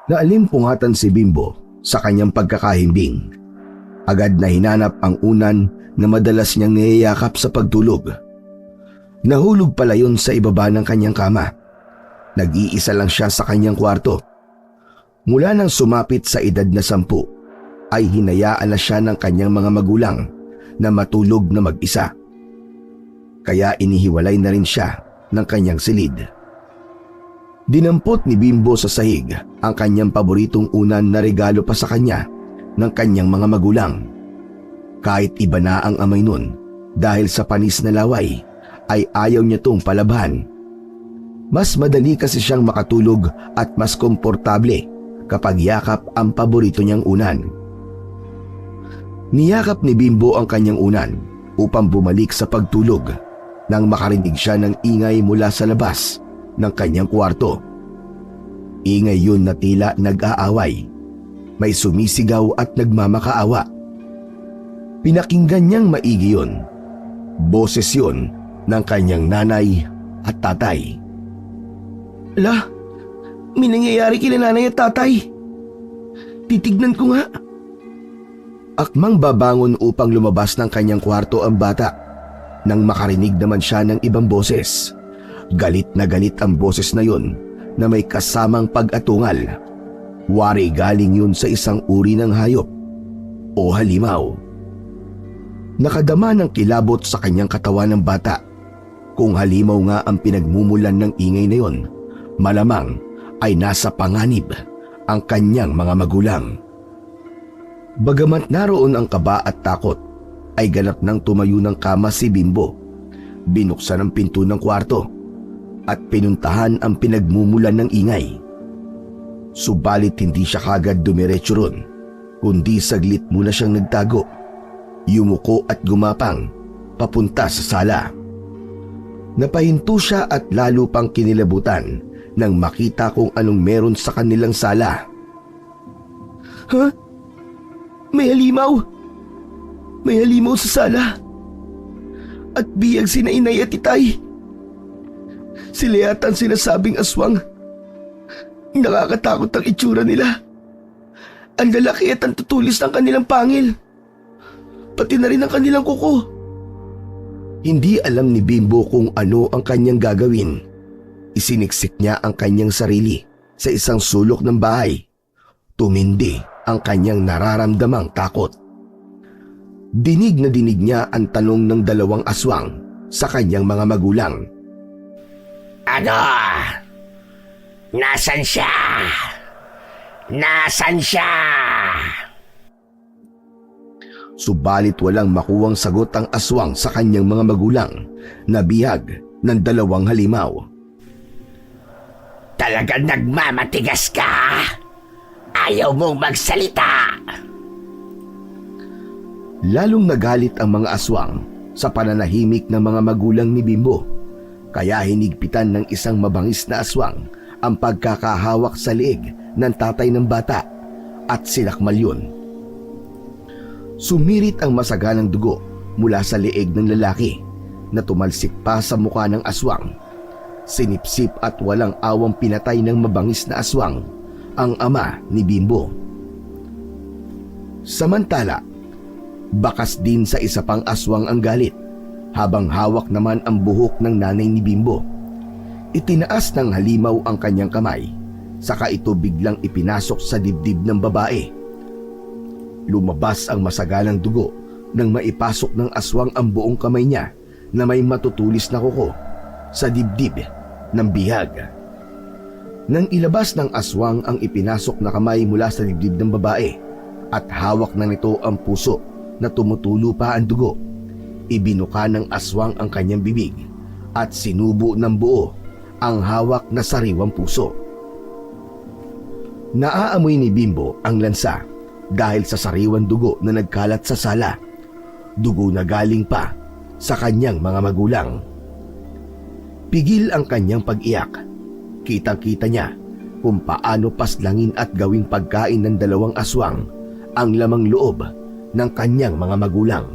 Naalimpungatan si Bimbo sa kanyang pagkakahimbing. Agad na hinanap ang unan na madalas niyang niyayakap sa pagtulog. Nahulog pala yun sa ibaba ng kanyang kama. Nag-iisa lang siya sa kanyang kwarto. Mula nang sumapit sa edad na 10, ay hinayaan na siya ng kanyang mga magulang na matulog na mag-isa. Kaya inihiwalay na rin siya ng kanyang silid. Dinampot ni Bimbo sa sahig ang kanyang paboritong unan na regalo pa sa kanya ng kanyang mga magulang. Kahit iba na ang amoy nun dahil sa panis na laway, ay ayaw niya tong palabhan. Mas madali kasi siyang makatulog at mas komportable kapag yakap ang paborito niyang unan. Niyakap ni Bimbo ang kanyang unan upang bumalik sa pagtulog nang makarinig siya ng ingay mula sa labas ng kanyang kwarto. Ingay yun na tila nag-aaway. May sumisigaw at nagmamakaawa. Pinakinggan niyang maigi yun. Boses yun ng kanyang nanay at tatay. Ala, may nangyayari kila nanay at tatay. Titignan ko nga. Akmang babangon upang lumabas ng kanyang kwarto ang bata nang makarinig naman siya ng ibang boses. Galit na galit ang boses na yun na may kasamang pag-atungal. Wari galing yun sa isang uri ng hayop o halimaw. Nakadama ng kilabot sa kanyang katawan ng bata. Kung halimaw nga ang pinagmumulan ng ingay na yun, malamang ay nasa panganib ang kanyang mga magulang. Bagamat naroon ang kaba at takot, ay ganap nang tumayo ng kama si Bimbo. Binuksan ang pinto ng kwarto at pinuntahan ang pinagmumulan ng ingay. Subalit hindi siya kagad dumiretso ron, kundi saglit muna siyang nagtago. Yumuko at gumapang papunta sa sala. Napahinto siya at lalo pang kinilabutan nang makita kung anong meron sa kanilang sala. Ha? May halimaw! May halimaw sa sala! At biyag sina inay at itay! Sila yata ang sinasabing aswang. Nakakatakot ang itsura nila. Ang lalaki at ang tutulis ng kanilang pangil. Pati na rin ang kanilang kuko. Hindi alam ni Bimbo kung ano ang kanyang gagawin. Isiniksik niya ang kanyang sarili sa isang sulok ng bahay. Tumindi ang kanyang nararamdamang takot. Dinig na dinig niya ang tanong ng dalawang aswang sa kanyang mga magulang. Ano? Nasaan siya? Nasaan siya? Subalit walang makuwang sagot ang aswang sa kanyang mga magulang na bihag ng dalawang halimaw. Talagang nagmamatigas ka? Ayaw mong magsalita? Lalong nagalit ang mga aswang sa pananahimik ng mga magulang ni Bimbo, kaya hinigpitan ng isang mabangis na aswang ang pagkakahawak sa leeg ng tatay ng bata at sinakmal yun. Sumirit ang masaganang dugo mula sa leeg ng lalaki na tumalsik pa sa mukha ng aswang. Sinipsip at walang awang pinatay ng mabangis na aswang ang ama ni Bimbo. Samantala, bakas din sa isa pang aswang ang galit habang hawak naman ang buhok ng nanay ni Bimbo. Itinaas ng halimaw ang kanyang kamay, saka ito biglang ipinasok sa dibdib ng babae. Lumabas ang masagalang dugo nang maipasok ng aswang ang buong kamay niya na may matutulis na kuko sa dibdib ng bihag. Nang ilabas ng aswang ang ipinasok na kamay mula sa dibdib ng babae at hawak na nito ang puso na tumutulo pa ang dugo, ibinuka ng aswang ang kanyang bibig at sinubo ng buo ang hawak na sariwang puso. Naaamoy ni Bimbo ang lansa dahil sa sariwang dugo na nagkalat sa sala, dugo na galing pa sa kanyang mga magulang. Pigil ang kanyang pag-iyak. Kitang-kita niya kung paano paslangin at gawing pagkain ng dalawang aswang ang lamang loob ng kanyang mga magulang.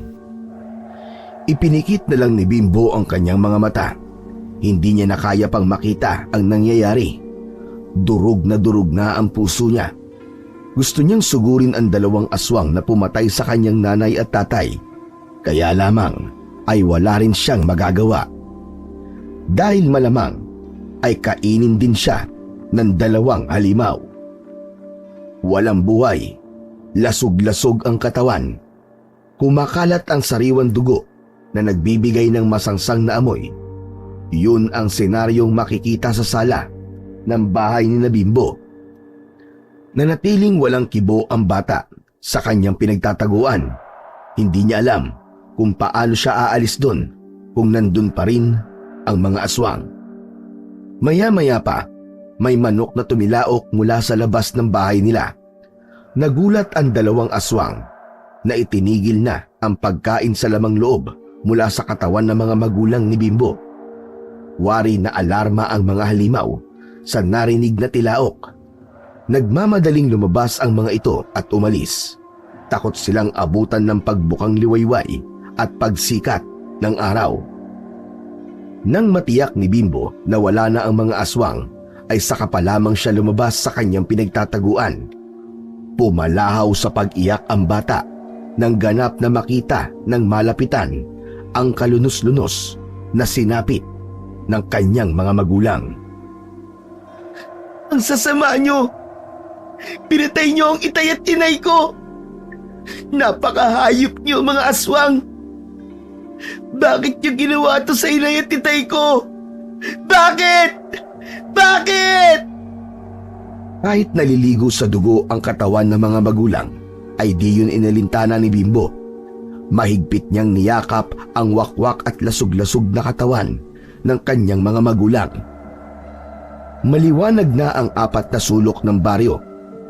Ipinikit na lang ni Bimbo ang kanyang mga mata. Hindi niya na kaya pang makita ang nangyayari. Durog na ang puso niya. Gusto niyang sugurin ang 2 aswang na pumatay sa kanyang nanay at tatay. Kaya lamang ay wala rin siyang magagawa. Dahil malamang ay kainin din siya ng 2 halimaw. Walang buhay, lasog-lasog ang katawan. Kumakalat ang sariwang dugo na nagbibigay ng masangsang na amoy. Yun ang senaryong makikita sa sala ng bahay ni Bimbo. Nanatiling walang kibo ang bata sa kanyang pinagtataguan. Hindi niya alam kung paano siya aalis doon kung nandun pa rin ang mga aswang. Maya-maya pa, may manok na tumilaok mula sa labas ng bahay nila. Nagulat ang 2 aswang na itinigil na ang pagkain sa lamang loob mula sa katawan ng mga magulang ni Bimbo. Wari na alarma ang mga halimaw sa narinig na tilaok. Nagmamadaling lumabas ang mga ito at umalis. Takot silang abutan ng pagbukang liwayway at pagsikat ng araw. Nang matiyak ni Bimbo na wala na ang mga aswang, ay saka pa lamang siya lumabas sa kanyang pinagtataguan. Pumalahaw sa pag-iyak ang bata nang ganap na makita ng malapitan ang kalunos-lunos na sinapit ng kanyang mga magulang. Ang sasama niyo! Pinatay niyo ang itay at inay ko! Napakahayop niyo, mga aswang! Bakit niyo ginawa to sa inay at itay ko? Bakit? Bakit? Kahit naliligo sa dugo ang katawan ng mga magulang, ay di yun inalintana ni Bimbo. Mahigpit niyang niyakap ang wakwak at lasog-lasog na katawan ng kanyang mga magulang. Maliwanag na ang 4 na sulok ng baryo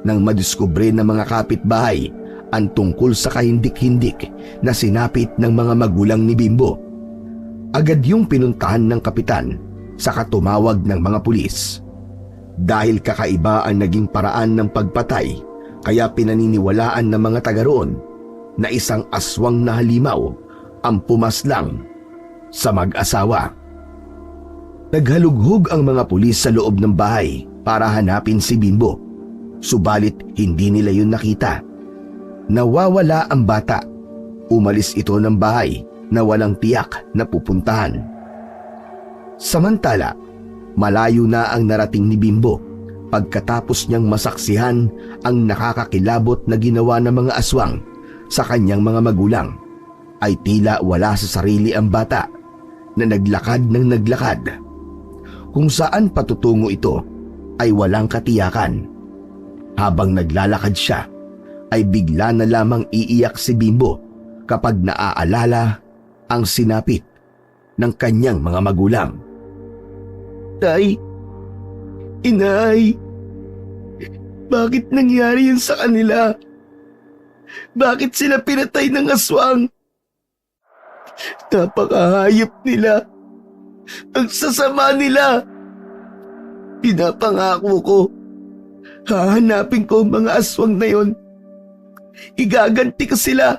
nang madiskubre ng mga kapitbahay ang tungkol sa kahindik-hindik na sinapit ng mga magulang ni Bimbo. Agad yung pinuntahan ng kapitan saka tumawag ng mga pulis. Dahil kakaiba ang naging paraan ng pagpatay, kaya pinaniniwalaan ng mga taga roon na isang aswang na halimaw ang pumaslang sa mag-asawa. Naghalughog ang mga pulis sa loob ng bahay para hanapin si Bimbo. Subalit hindi nila yun nakita. Nawawala ang bata. Umalis ito ng bahay na walang tiyak na pupuntahan. Samantala, malayo na ang narating ni Bimbo pagkatapos niyang masaksihan ang nakakakilabot na ginawa ng mga aswang sa kanyang mga magulang. Ay tila wala sa sarili ang bata na naglakad ng naglakad. Kung saan patutungo ito ay walang katiyakan. Habang naglalakad siya, ay bigla na lamang iiyak si Bimbo kapag naaalala ang sinapit ng kanyang mga magulang. Tay, inay, bakit nangyari yun sa kanila? Bakit sila pinatay ng aswang? Napakahayop nila. Ang sasama nila. Pinapangako ko, hahanapin ko ang mga aswang na yon. Igaganti ko sila.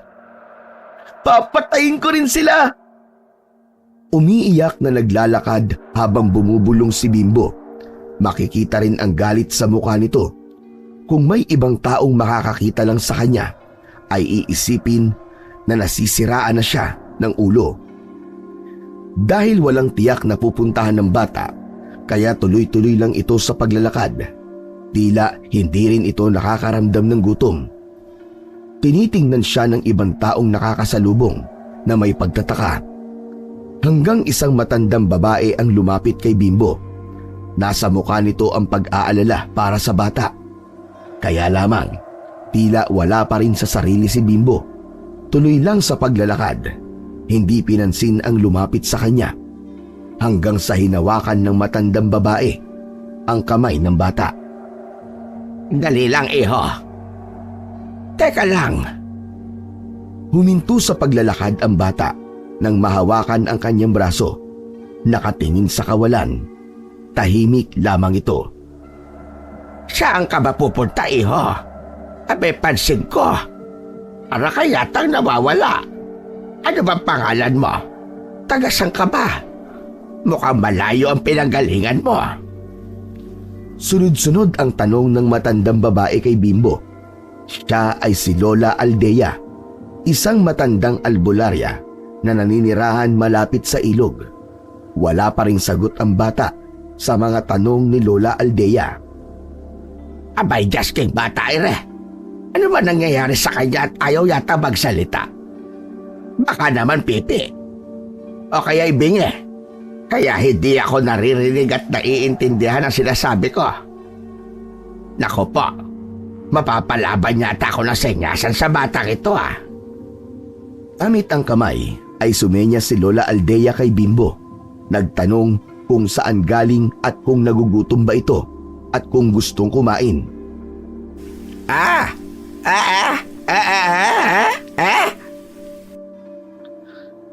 Papatayin ko rin sila. Umiiyak na naglalakad habang bumubulong si Bimbo. Makikita rin ang galit sa mukha nito. Kung may ibang taong makakakita lang sa kanya, ay iisipin na nasisiraan na siya ng ulo. Dahil walang tiyak na pupuntahan ng bata, kaya tuloy-tuloy lang ito sa paglalakad. Tila hindi rin ito nakakaramdam ng gutom. Tinitingnan siya ng ibang taong nakakasalubong na may pagtataka. Hanggang isang matandang babae ang lumapit kay Bimbo. Nasa mukha nito ang pag-aalala para sa bata. Kaya lamang, tila wala pa rin sa sarili si Bimbo. Tuloy lang sa paglalakad. Hindi pinansin ang lumapit sa kanya. Hanggang sa hinawakan ng matandang babae ang kamay ng bata. Dali lang, iho. Teka lang. Huminto sa paglalakad ang bata nang mahawakan ang kanyang braso. Nakatingin sa kawalan. Tahimik lamang ito. Saan ka ba pupunta, iho? Abe, pansin ko. Para ka yatang nawawala. Ano bang pangalan mo? Taga-san ka ba? Mukhang malayo ang pinanggalingan mo. Sunod-sunod ang tanong ng matandang babae kay Bimbo. Siya ay si Lola Aldea, isang matandang albularya na naninirahan malapit sa ilog. Wala pa ring sagot ang bata sa mga tanong ni Lola Aldea. Abay, Diyos king bata ire. Ano ba nangyayari sa kanya at ayaw yata magsalita? Baka naman pipi. O kaya ibingi. Kaya hindi ako naririnig at naiintindihan ang sinasabi ko. Naku po, mapapalaban yata ako ng senyasan sa batang ito ah. Amit ang kamay ay sumenya si Lola Aldea kay Bimbo. Nagtanong kung saan galing at kung nagugutom ba ito at kung gustong kumain.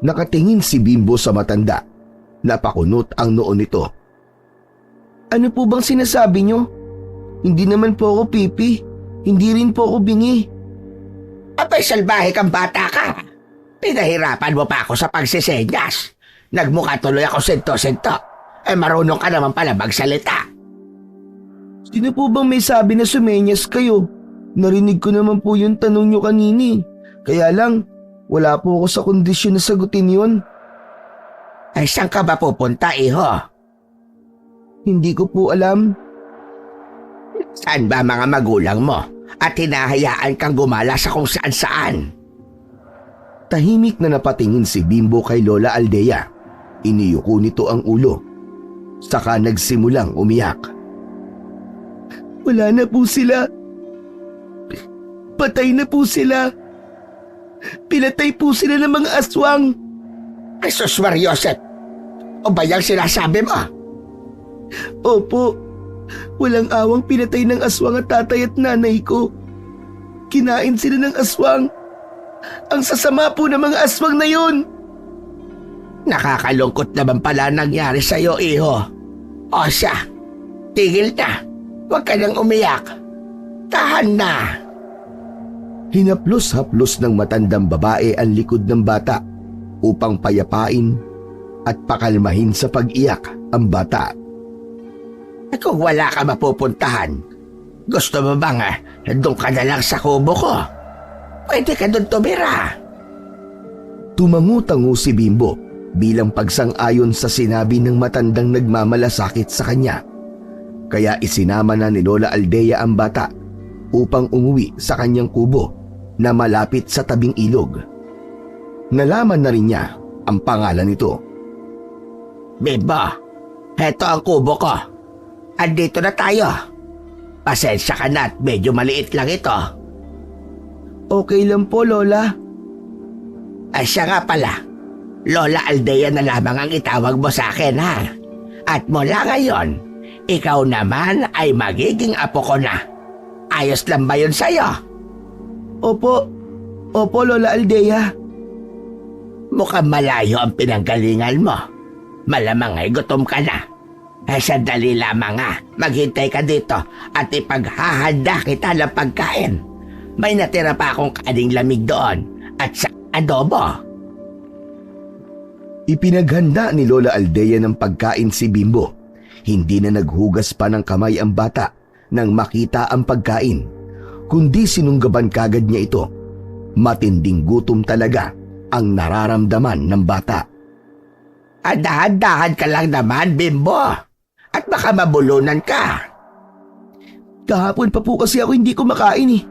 Nakatingin si Bimbo sa matanda. Napakunot ang noo nito. Ano po bang sinasabi nyo? Hindi naman po ako pipi. Hindi rin po ako bingi. Abay, salbahe kang bata ka. Pinahirapan mo pa ako sa pagsisenyas. Nagmukha tuloy ako sento-sento. Marunong ka naman pala magsalita. Sino po bang may sabi na sumenyas kayo? Narinig ko naman po yung tanong nyo kanini. Kaya lang, wala po ako sa kondisyon na sagutin yun. Saan ka ba pupunta, iho? Hindi ko po alam. Saan ba mga magulang mo? At hinahayaan kang gumala sa kung saan-saan? Tahimik na napatingin si Bimbo kay Lola Aldea. Iniyuko nito ang ulo. Saka nagsimulang umiyak. Wala na po sila. Patay na po sila. Pinatay po sila ng mga aswang. Jesus Mariosep, o ba yung sinasabi mo? Opo, walang awang pinatay ng aswang at tatay at nanay ko. Kinain sila ng aswang. Ang sasama po ng mga aswang na yun. Nakakalungkot naman pala nangyari sa'yo, iho. O siya, tigil na. Huwag ka nang umiyak. Tahan na. Hinaplos-haplos ng matandang babae ang likod ng bata upang payapain at pakalmahin sa pag-iyak ang bata. Kung wala ka mapupuntahan, gusto mo bang doon ka na lang sa kubo ko? Pwede ka doon tumira. Tumangu-tangu si Bimbo bilang pagsang-ayon sa sinabi ng matandang nagmamalasakit sa kanya. Kaya isinama na ni Lola Aldea ang bata upang umuwi sa kanyang kubo na malapit sa tabing ilog. Nalaman na rin niya ang pangalan nito. Bimbo, heto ang kubo ko. Andito na tayo. Pasensya ka na at medyo maliit lang ito. Okay lang po, Lola. Siya nga pala. Lola Aldea na lamang ang itawag mo sa akin, ha? At mula ngayon, ikaw naman ay magiging apo ko na. Ayos lang ba yun sa'yo? Opo. Opo, Lola Aldea. Mukhang malayo ang pinanggalingan mo. Malamang ay gutom ka na. Sandali lamang nga. Maghintay ka dito at ipaghahanda kita ng pagkain. May natira pa akong kaning lamig doon at sa adobo. Ipinaghanda ni Lola Aldea ng pagkain si Bimbo. Hindi na naghugas pa ng kamay ang bata nang makita ang pagkain, kundi sinunggaban kagad niya ito. Matinding gutom talaga ang nararamdaman ng bata. Dahan-dahan ka lang naman, Bimbo. At baka mabulunan ka. Kahapon pa po kasi ako hindi kumakain eh.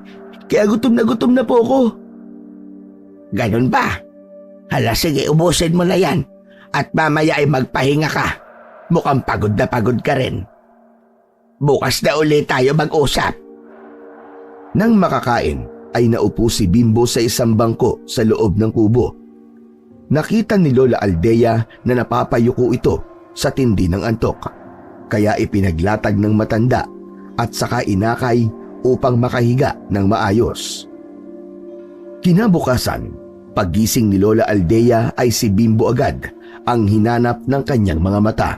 Kaya gutom na po ako. Ganun ba? Hala, sige, ubusin mo na yan. At mamaya ay magpahinga ka. Mukhang pagod na pagod ka rin. Bukas na ulit tayo mag-usap. Nang makakain, ay naupo si Bimbo sa isang bangko sa loob ng kubo. Nakita ni Lola Aldea na napapayuko ito sa tindi ng antok. Kaya ipinaglatag ng matanda at saka inakay upang makahiga ng maayos. Kinabukasan, paggising ni Lola Aldea ay si Bimbo agad ang hinanap ng kanyang mga mata.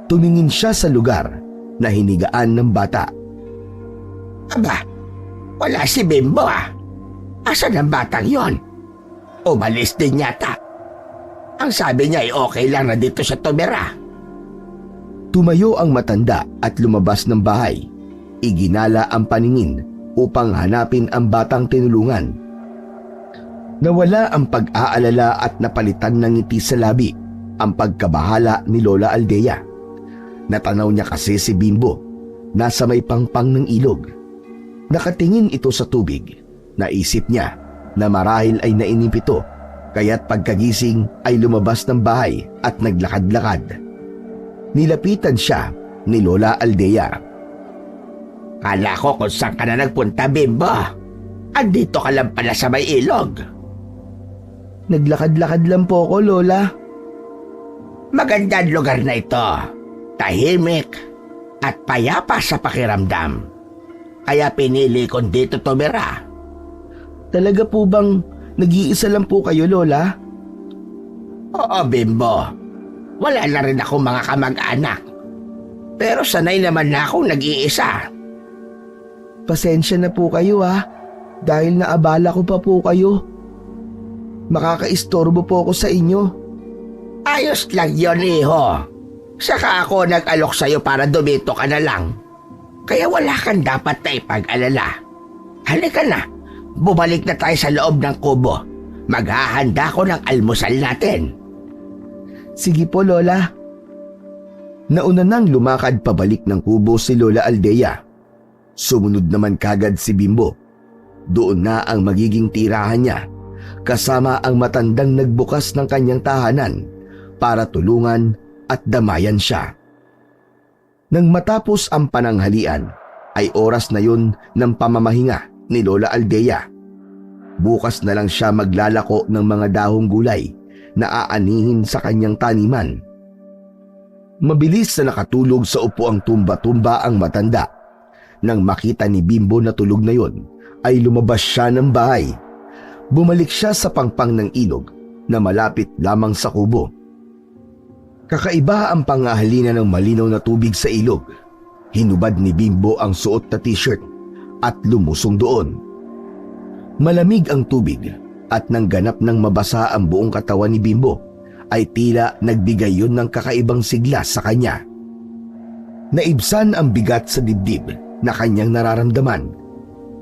Tumingin siya sa lugar na hinigaan ng bata. Aba, wala si Bimbo ah. Asan ang batang yon? Umalis din yata. Ang sabi niya ay okay lang na dito siya tumira. Tumayo ang matanda at lumabas ng bahay. Iginala ang paningin upang hanapin ang batang tinulungan. Nawala ang pag-aalala at napalitan ng ngiti sa labi ang pagkabahala ni Lola Aldea. Natanaw niya kasi si Bimbo, nasa may pangpang ng ilog. Nakatingin ito sa tubig. Naisip niya na marahil ay nainip ito, kaya't pagkagising ay lumabas ng bahay at naglakad-lakad. Nilapitan siya ni Lola Aldea. Kala ko kung saan ka na nagpunta, Bimbo. Andito ka lang pala sa may ilog. Naglakad-lakad lang po ako, Lola. Magandang lugar na ito. Tahimik at payapa sa pakiramdam. Kaya pinili kong dito tumira. Talaga po bang nag-iisa lang po kayo, Lola? Oo, Bimbo. Wala na rin akong mga kamag-anak. Pero sanay naman na akong nag-iisa. Pasensya na po kayo dahil naabala ko pa po kayo. Makakaistorbo po ako sa inyo. Ayos lang yun, iho. Saka ako nag-alok sa'yo para dumito ka na lang. Kaya wala kang dapat na ipag-alala. Halika na, bumalik na tayo sa loob ng kubo. Maghahanda ko ng almusal natin. Sige po, Lola. Nauna nang lumakad pabalik ng kubo si Lola Aldea. Sumunod naman kagad si Bimbo. Doon na ang magiging tirahan niya, kasama ang matandang nagbukas ng kanyang tahanan para tulungan at damayan siya. Nang matapos ang pananghalian, ay oras na yun ng pamamahinga ni Lola Aldea. Bukas na lang siya maglalako ng mga dahong gulay na aanihin sa kanyang taniman. Mabilis na nakatulog sa upuang tumba-tumba ang matanda. Nang makita ni Bimbo na tulog na yon, ay lumabas siya ng bahay. Bumalik siya sa pangpang ng ilog na malapit lamang sa kubo. Kakaiba ang pangahalina ng malinaw na tubig sa ilog. Hinubad ni Bimbo ang suot na t-shirt at lumusong doon. Malamig ang tubig at nang ganap ng mabasa ang buong katawan ni Bimbo, ay tila nagbigay yun ng kakaibang sigla sa kanya. Naibsan ang bigat sa dibdib na kanyang nararamdaman.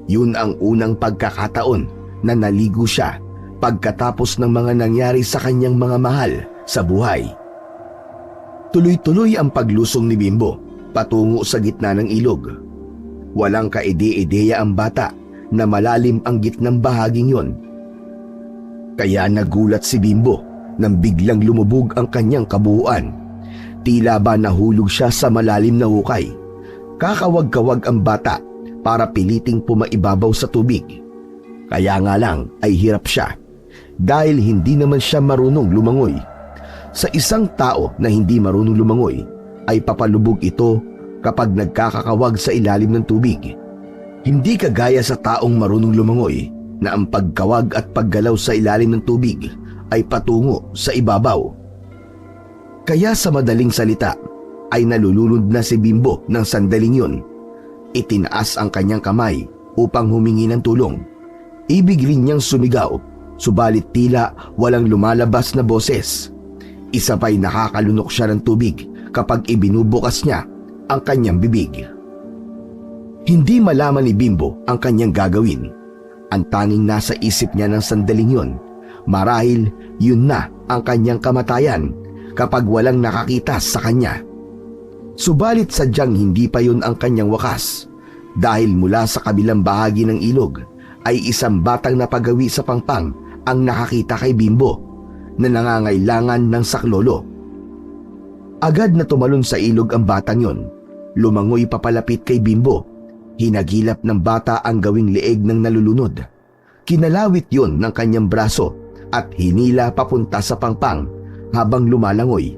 Yun ang unang pagkakataon na naligo siya pagkatapos ng mga nangyari sa kanyang mga mahal sa buhay. Tuloy-tuloy ang paglusong ni Bimbo patungo sa gitna ng ilog. Walang kaide-ideya ang bata na malalim ang gitnang bahaging yon. Kaya nagulat si Bimbo nang biglang lumubog ang kanyang kabuuan. Tila ba nahulog siya sa malalim na hukay. Kakawag-kawag ang bata para piliting pumaibabaw sa tubig. Kaya nga lang ay hirap siya dahil hindi naman siya marunong lumangoy. Sa isang tao na hindi marunong lumangoy ay papalubog ito kapag nagkakakawag sa ilalim ng tubig. Hindi kagaya sa taong marunong lumangoy na ang pagkawag at paggalaw sa ilalim ng tubig ay patungo sa ibabaw. Kaya sa madaling salita ay nalulunod na si Bimbo ng sandaling yun. Itinaas ang kanyang kamay upang humingi ng tulong. Ibig rin niyang sumigaw, subalit tila walang lumalabas na boses. Isa pa'y nakakalunok siya ng tubig kapag ibinubukas niya ang kanyang bibig. Hindi malaman ni Bimbo ang kanyang gagawin. Ang tanging nasa isip niya ng sandaling yun, marahil yun na ang kanyang kamatayan kapag walang nakakita sa kanya. Subalit sadyang hindi pa yun ang kanyang wakas, dahil mula sa kabilang bahagi ng ilog ay isang batang napagawi sa pangpang ang nakakita kay Bimbo na nangangailangan ng saklolo. Agad na tumalon sa ilog ang batang yon. Lumangoy papalapit kay Bimbo. Hinagilap ng bata ang gawing leeg ng nalulunod. Kinalawit yon ng kanyang braso at hinila papunta sa pangpang habang lumalangoy.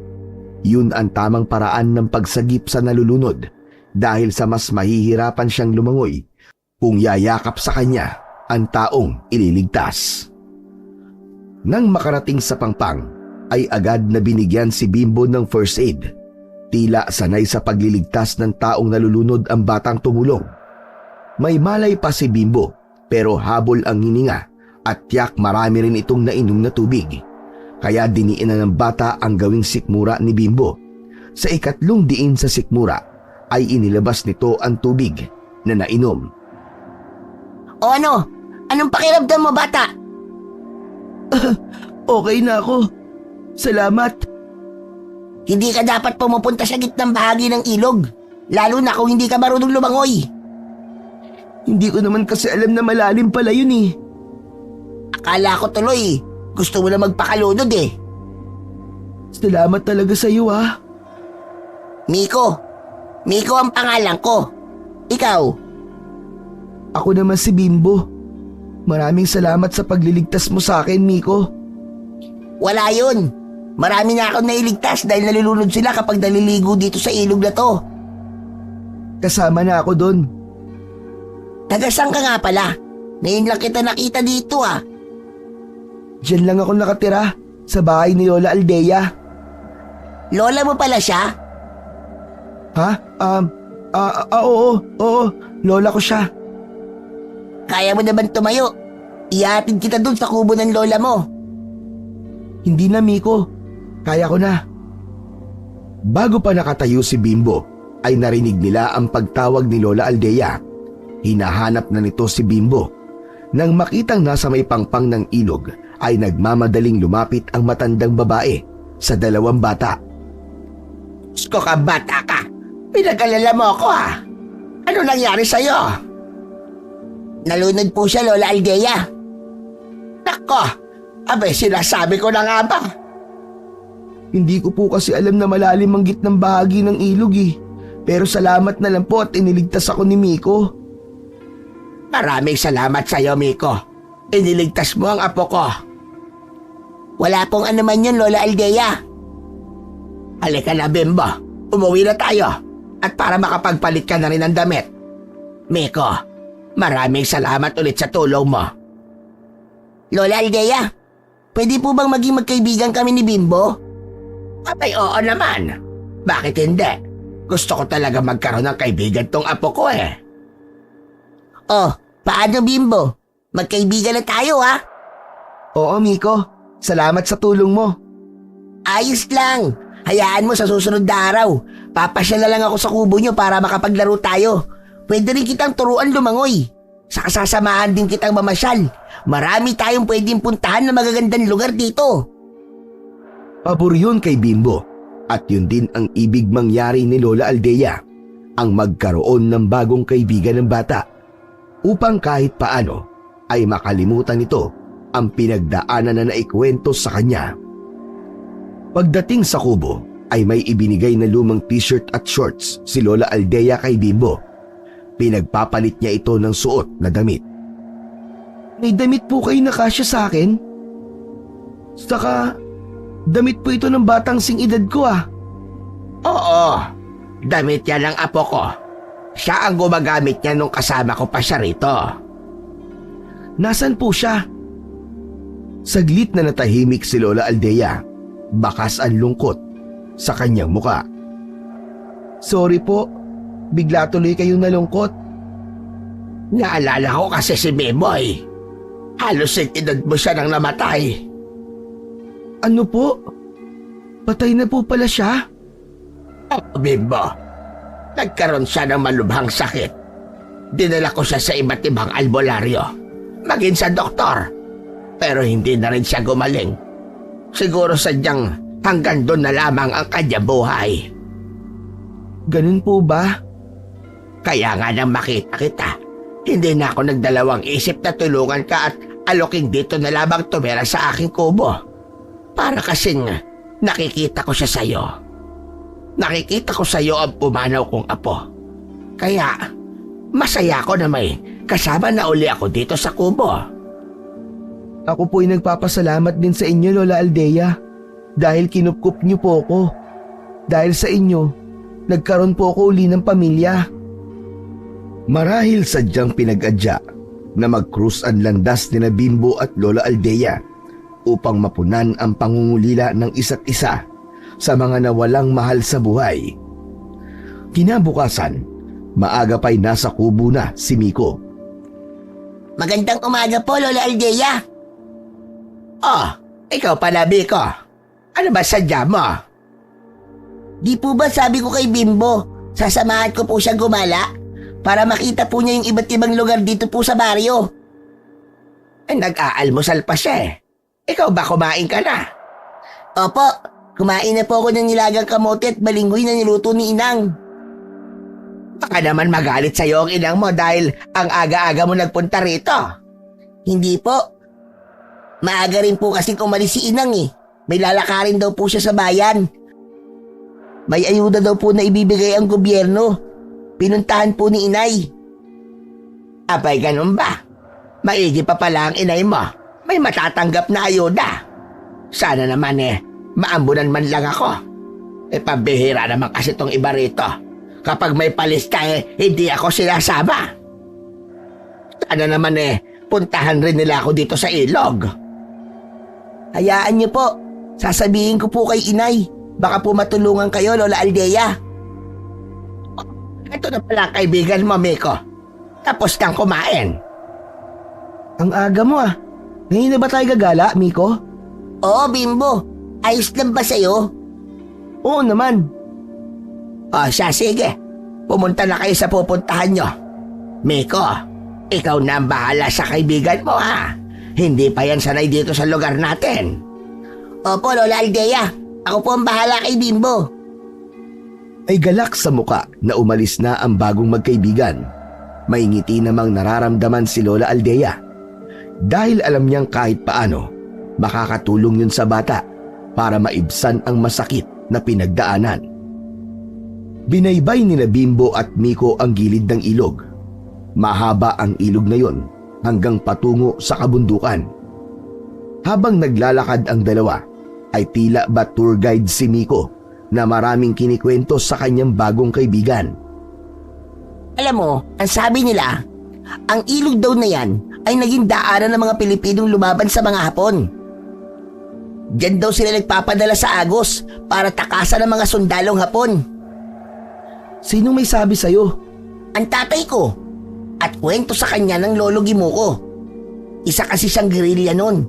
Yun ang tamang paraan ng pagsagip sa nalulunod dahil sa mas mahihirapan siyang lumangoy kung yayakap sa kanya ang taong ililigtas. Nang makarating sa pangpang, ay agad na binigyan si Bimbo ng first aid. Tila sanay sa pagliligtas ng taong nalulunod ang batang tumulong. May malay pa si Bimbo pero habol ang hininga at tiyak marami rin itong nainom na tubig. Kaya diniinan ng bata ang gawing sikmura ni Bimbo. sa ikatlong diin sa sikmura ay inilabas nito ang tubig na nainom. O ano? Anong pakiramdam mo, bata? Okay na ako. Salamat. Hindi ka dapat pumupunta sa gitnang bahagi ng ilog. Lalo na kung hindi ka marunong lumangoy. Hindi ko naman kasi alam na malalim pala yun eh. Akala ko tuloy, gusto mo na magpakalunod eh. Salamat talaga sa iyo ah. Miko. Miko ang pangalan ko. Ikaw? Ako naman si Bimbo. Maraming salamat sa pagliligtas mo sa akin, Miko. Wala yun. Marami na akong nailigtas dahil nalulunod sila kapag naliligo dito sa ilog na to. Kasama na ako doon. Tagasang ka nga pala. Ngayon lang kita nakita dito ah. Diyan lang ako nakatira, sa bahay ni Lola Aldea. Lola mo pala siya? Ha? Oo, Lola ko siya. Kaya mo naman tumayo. Ihatid kita dun sa kubo ng lola mo. Hindi na, Miko. Kaya ko na. Bago pa nakatayo si Bimbo, ay narinig nila ang pagtawag ni Lola Aldea. Hinahanap na nito si Bimbo. Nang makitang nasa may pangpang ng ilog, ay nagmamadaling lumapit ang matandang babae sa dalawang bata. Gusto ka bata ka. Pinag-alala mo ako ha. Ano nangyari sa'yo? Nalunod po siya, Lola Aldea. Nako, abay sinasabi ko na nga ba? Hindi ko po kasi alam na malalim ang gitnang bahagi ng ilog eh. Pero salamat na lang po at iniligtas ako ni Miko. Maraming salamat sa'yo, Miko. Iniligtas mo ang apo ko. Wala pong anuman yun, Lola Aldea. Halika na, Bimbo. Umuwi na tayo. At para makapagpalit ka na rin ng damit. Miko, maraming salamat ulit sa tulong mo. Lola Aldea, pwede po bang maging magkaibigan kami ni Bimbo? Abay, oo naman. Bakit hindi? Gusto ko talaga magkaroon ng kaibigan tong apo ko eh. Oh, paano Bimbo? Magkaibigan na tayo ha? Oo, Miko. Salamat sa tulong mo. Ayos lang. Hayaan mo sa susunod na araw. Papasyal na lang ako sa kubo nyo para makapaglaro tayo. Pwede rin kitang turuan lumangoy. Saka sasamahan din kitang mamasyal. Marami tayong pwedeng puntahan na magagandang lugar dito. Pabor yun kay Bimbo. At yun din ang ibig mangyari ni Lola Aldea. Ang magkaroon ng bagong kaibigan ng bata. Upang kahit paano ay makalimutan nito ang pinagdaanan na naikwento sa kanya. Pagdating sa kubo ay may ibinigay na lumang t-shirt at shorts si Lola Aldea kay Bimbo. Pinagpapalit niya ito ng suot na damit. May damit po kayo na kasya sa akin? Saka, damit po ito ng batang sing-edad ko ah. Oo, damit yan ng apo ko. Siya ang gumagamit niya nung kasama ko pa siya rito. Nasaan po siya? Saglit na natahimik si Lola Aldea. Bakas ang lungkot sa kanyang muka. Sorry po, bigla tuloy kayong nalungkot. Naalala ko kasi si Beboy. Halos edad mo siya nang namatay. Ano po? Patay na po pala siya? Oh, Bimbo. Nagkaroon siya ng malubhang sakit. Dinala ko siya sa iba't ibang albularyo. Maging sa doktor. Pero hindi na rin siya gumaling. Siguro sadyang hanggang doon na lamang ang kanya buhay. Ganun po ba? Kaya nga nang makita kita, hindi na ako nagdalawang isip na tulungan ka at aloking dito na lamang tumira sa aking kubo. Para kasing nakikita ko siya sa'yo. Nakikita ko sa'yo ang pumanaw kong apo. Kaya masaya ako na may kasama na uli ako dito sa kubo. Ako po'y nagpapasalamat din sa inyo, Lola Aldea. Dahil kinupkup niyo po ako. Dahil sa inyo, nagkaroon po ako uli ng pamilya. Marahil sadyang pinag-adya na mag-cruise ang landas ni Bimbo at Lola Aldea upang mapunan ang pangungulila ng isa't isa sa mga nawalang mahal sa buhay. Kinabukasan, maaga pa'y nasa kubo na si Miko. Magandang umaga po, Lola Aldea. Oh, ikaw pala, Biko. Ano ba sadya mo? Di po ba sabi ko kay Bimbo, sasamahan ko po siya gumala para makita po niya yung iba't ibang lugar dito po sa baryo. Nag-aalmusal pa siya eh. Ikaw ba kumain ka na? Opo, kumain na po ako ng nilagang kamote at balinghoy na niluto ni Inang. Baka naman magalit sa'yo ang inang mo dahil ang aga-aga mo nagpunta rito. Hindi po. Maaga rin po kasi umalis si Inang eh. May lalakarin daw po siya sa bayan. May ayuda daw po na ibibigay ang gobyerno. Pinuntahan po ni Inay. Abay, ganun ba? Maigi pa pala ang inay mo. May matatanggap na ayuda. Sana naman maambunan man lang ako. Pabihira naman kasi tong iba rito. Kapag may palista hindi ako sinasama. Sana naman puntahan rin nila ako dito sa ilog. Hayaan niyo po. Sasabihin ko po kay Inay. Baka po matulungan kayo, Lola Aldea. Ito na pala ang kaibigan mo, Miko. Tapos kang kumain. Ang aga mo ah. Ngayon na ba tayo gagala, Miko? Oo, Bimbo. Ayos lang ba sa'yo? Oo naman. O siya, sige. Pumunta na kayo sa pupuntahan nyo. Miko, ikaw na ang bahala sa kaibigan mo ha. Hindi pa yan sanay dito sa lugar natin. Opo, Lola Aldea. Ako po ang bahala kay Bimbo. Ay galak sa muka na umalis na ang bagong magkaibigan. May ngiti namang nararamdaman si Lola Aldea. Dahil alam niyang kahit paano, makakatulong yun sa bata para maibsan ang masakit na pinagdaanan. Binaybay nila Bimbo at Miko ang gilid ng ilog. Mahaba ang ilog na yon hanggang patungo sa kabundukan. Habang naglalakad ang dalawa, ay tila ba tour guide si Miko na maraming kinikwento sa kanyang bagong kaibigan. Alam mo, ang sabi nila, ang ilog daw na yan ay naging daanan ng mga Pilipinong lumaban sa mga Hapon. Diyan daw sila nagpapadala sa Agos para takasan ng mga sundalong Hapon. Sinong may sabi sa'yo? Ang tatay ko at kwento sa kanya ng lolo Gimuko. Isa kasi siyang guerrilla nun.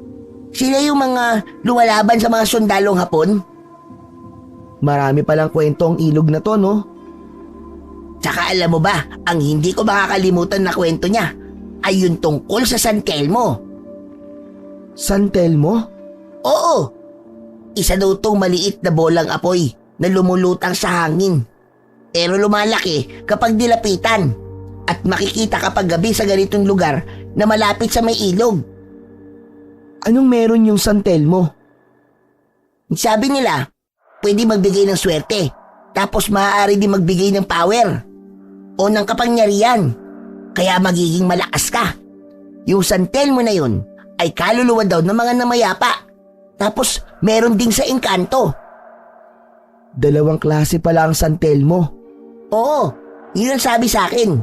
Sila yung mga lumalaban sa mga sundalong Hapon. Marami palang kwento ang ilog na to, no? Tsaka alam mo ba, ang hindi ko makakalimutan na kwento niya ay yung tungkol sa San Telmo. San Telmo? Oo, isa daw tong maliit na bolang apoy na lumulutang sa hangin. Pero lumalaki kapag dilapitan at makikita kapag gabi sa ganitong lugar na malapit sa may ilog. Anong meron yung San Telmo? Sabi nila, pwede magbigay ng swerte, tapos maaari din magbigay ng power o ng kapangyarihan, kaya magiging malakas ka. Yung San Telmo na yun ay kaluluwa daw ng mga namayapa, tapos meron din sa engkanto. Dalawang klase pala ang San Telmo. Oo, yun ang sabi sa akin.